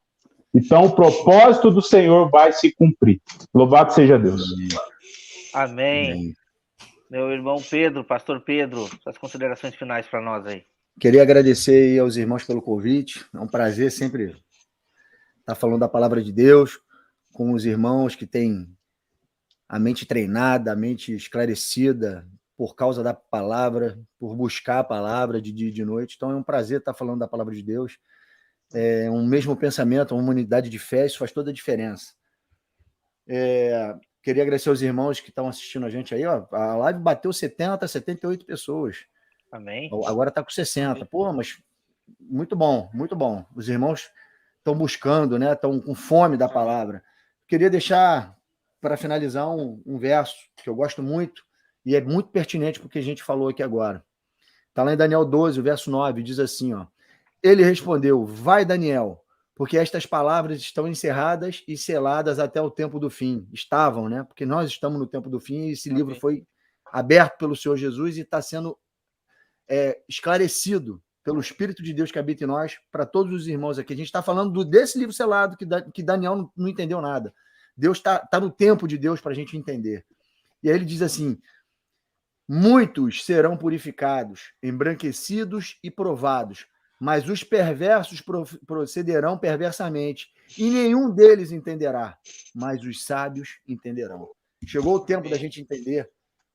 Então, o propósito do Senhor vai se cumprir. Louvado seja Deus. Amém. Meu irmão Pedro, pastor Pedro, suas considerações finais para nós aí. Queria agradecer aí aos irmãos pelo convite. É um prazer sempre estar falando da palavra de Deus com os irmãos que têm a mente treinada, a mente esclarecida por causa da palavra, por buscar a palavra de dia e de noite. Então é um prazer estar falando da palavra de Deus. É um mesmo pensamento, uma unidade de fé, isso faz toda a diferença. Queria agradecer aos irmãos que estão assistindo a gente aí. Ó, a live bateu 70, 78 pessoas. Amém. Agora está com 60. Pô, mas muito bom, muito bom. Os irmãos estão buscando, né? Estão com fome da palavra. Queria deixar, para finalizar, um verso que eu gosto muito e é muito pertinente para o que a gente falou aqui agora. Está lá em Daniel 12, o verso 9, diz assim, ó. Ele respondeu, vai, Daniel, porque estas palavras estão encerradas e seladas até o tempo do fim. Estavam, né? Porque nós estamos no tempo do fim e esse livro foi aberto pelo Senhor Jesus e está sendo esclarecido pelo Espírito de Deus que habita em nós para todos os irmãos aqui. A gente está falando desse livro selado que Daniel não entendeu nada. Deus está no tempo de Deus para a gente entender. E aí ele diz assim, muitos serão purificados, embranquecidos e provados, mas os perversos procederão perversamente, e nenhum deles entenderá, mas os sábios entenderão. Chegou o tempo da gente entender.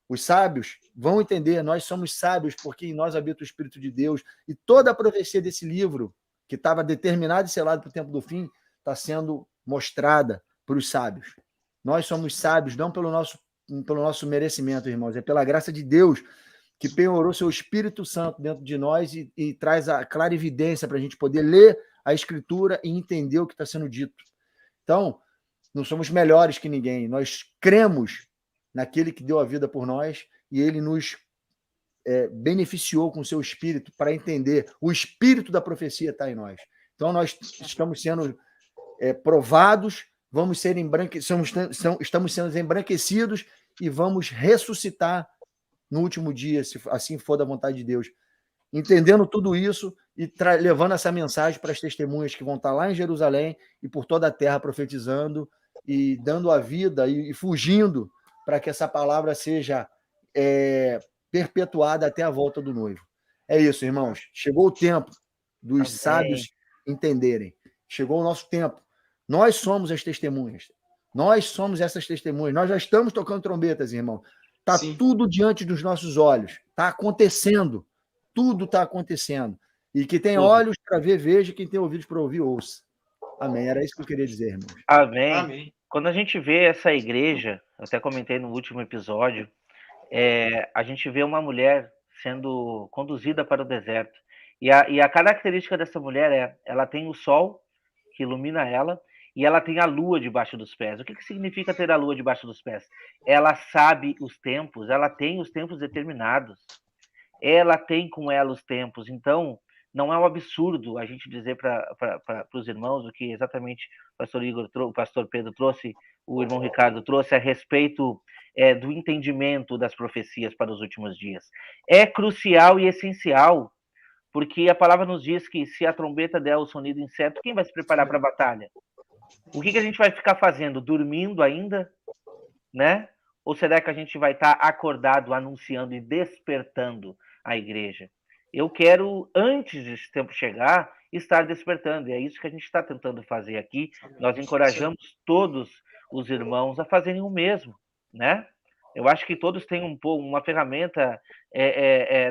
Os sábios vão entender, nós somos sábios porque em nós habita o Espírito de Deus, e toda a profecia desse livro, que estava determinada e selada para o tempo do fim, está sendo mostrada para os sábios. Nós somos sábios, não pelo nosso merecimento, irmãos, é pela graça de Deus, que penhorou seu Espírito Santo dentro de nós e traz a clarividência para a gente poder ler a Escritura e entender o que está sendo dito. Então, não somos melhores que ninguém, nós cremos naquele que deu a vida por nós e ele nos beneficiou com o seu Espírito para entender. O Espírito da profecia está em nós. Então, nós estamos sendo provados, estamos sendo embranquecidos e vamos ressuscitar no último dia, se assim for da vontade de Deus. Entendendo tudo isso e levando essa mensagem para as testemunhas que vão estar lá em Jerusalém e por toda a terra profetizando e dando a vida e fugindo para que essa palavra seja perpetuada até a volta do noivo. É isso, irmãos. Chegou o tempo dos sábios entenderem. Chegou o nosso tempo. Nós somos as testemunhas. Nós somos essas testemunhas. Nós já estamos tocando trombetas, irmão. Está tudo diante dos nossos olhos. Está acontecendo. Tudo está acontecendo. E que tem olhos para ver, veja. Quem tem ouvidos para ouvir, ouça. Amém. Era isso que eu queria dizer, irmãos. Amém. Amém. Quando a gente vê essa igreja, eu até comentei no último episódio, a gente vê uma mulher sendo conduzida para o deserto. E a característica dessa mulher ela tem o sol que ilumina ela, e ela tem a lua debaixo dos pés. O que significa ter a lua debaixo dos pés? Ela sabe os tempos, ela tem os tempos determinados. Ela tem com ela os tempos. Então, não é um absurdo a gente dizer para os irmãos o que exatamente o pastor Igor, o pastor Pedro trouxe, o irmão Ricardo trouxe a respeito do entendimento das profecias para os últimos dias. É crucial e essencial, porque a palavra nos diz que se a trombeta der o sonido incerto, quem vai se preparar para a batalha? O que a gente vai ficar fazendo? Dormindo ainda? Né? Ou será que a gente vai estar acordado, anunciando e despertando a igreja? Eu quero, antes desse tempo chegar, estar despertando. E é isso que a gente está tentando fazer aqui. Nós encorajamos todos os irmãos a fazerem o mesmo, né? Eu acho que todos têm uma ferramenta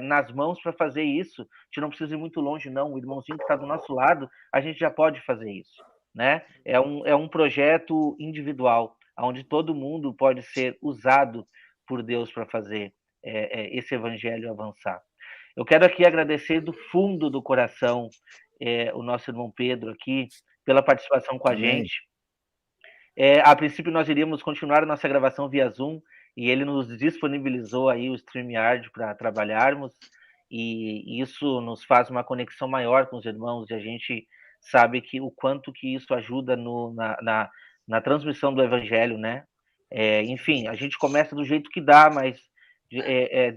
nas mãos para fazer isso. A gente não precisa ir muito longe, não. O irmãozinho que está do nosso lado, a gente já pode fazer isso, né? É um projeto individual, onde todo mundo pode ser usado por Deus para fazer esse evangelho avançar. Eu quero aqui agradecer do fundo do coração o nosso irmão Pedro aqui pela participação com a gente. A princípio nós iríamos continuar a nossa gravação via Zoom e ele nos disponibilizou aí o StreamYard para trabalharmos e isso nos faz uma conexão maior com os irmãos e a gente sabe que o quanto que isso ajuda na transmissão do evangelho, né? Enfim, a gente começa do jeito que dá, mas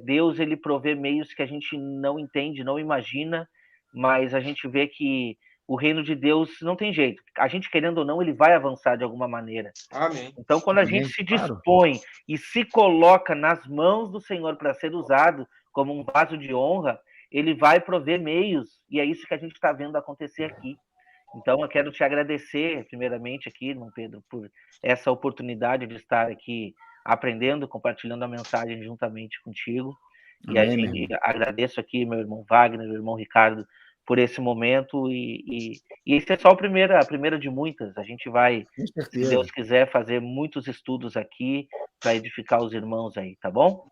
Deus ele provê meios que a gente não entende, não imagina, mas a gente vê que o reino de Deus não tem jeito. A gente, querendo ou não, ele vai avançar de alguma maneira. Amém. Então, quando a gente se dispõe e se coloca nas mãos do Senhor para ser usado como um vaso de honra, ele vai prover meios, e é isso que a gente está vendo acontecer aqui. Então, eu quero te agradecer, primeiramente, aqui, irmão Pedro, por essa oportunidade de estar aqui aprendendo, compartilhando a mensagem juntamente contigo. E a gente agradeço aqui, meu irmão Wagner, meu irmão Ricardo, por esse momento. E esse é só a primeira de muitas. A gente vai, se Deus quiser, fazer muitos estudos aqui para edificar os irmãos aí, tá bom?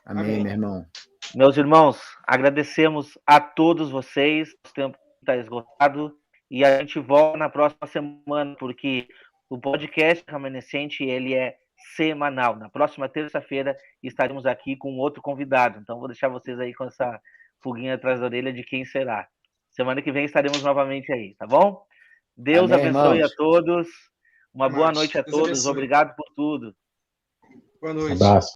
Amém, meu irmão. Meus irmãos, agradecemos a todos vocês. O tempo está esgotado. E a gente volta na próxima semana, porque o podcast Remanescente, ele é semanal. Na próxima terça-feira estaremos aqui com outro convidado. Então, vou deixar vocês aí com essa pulguinha atrás da orelha de quem será. Semana que vem estaremos novamente aí, tá bom? Deus abençoe a todos. Uma boa noite a todos. Obrigado por tudo. Boa noite. Abraço.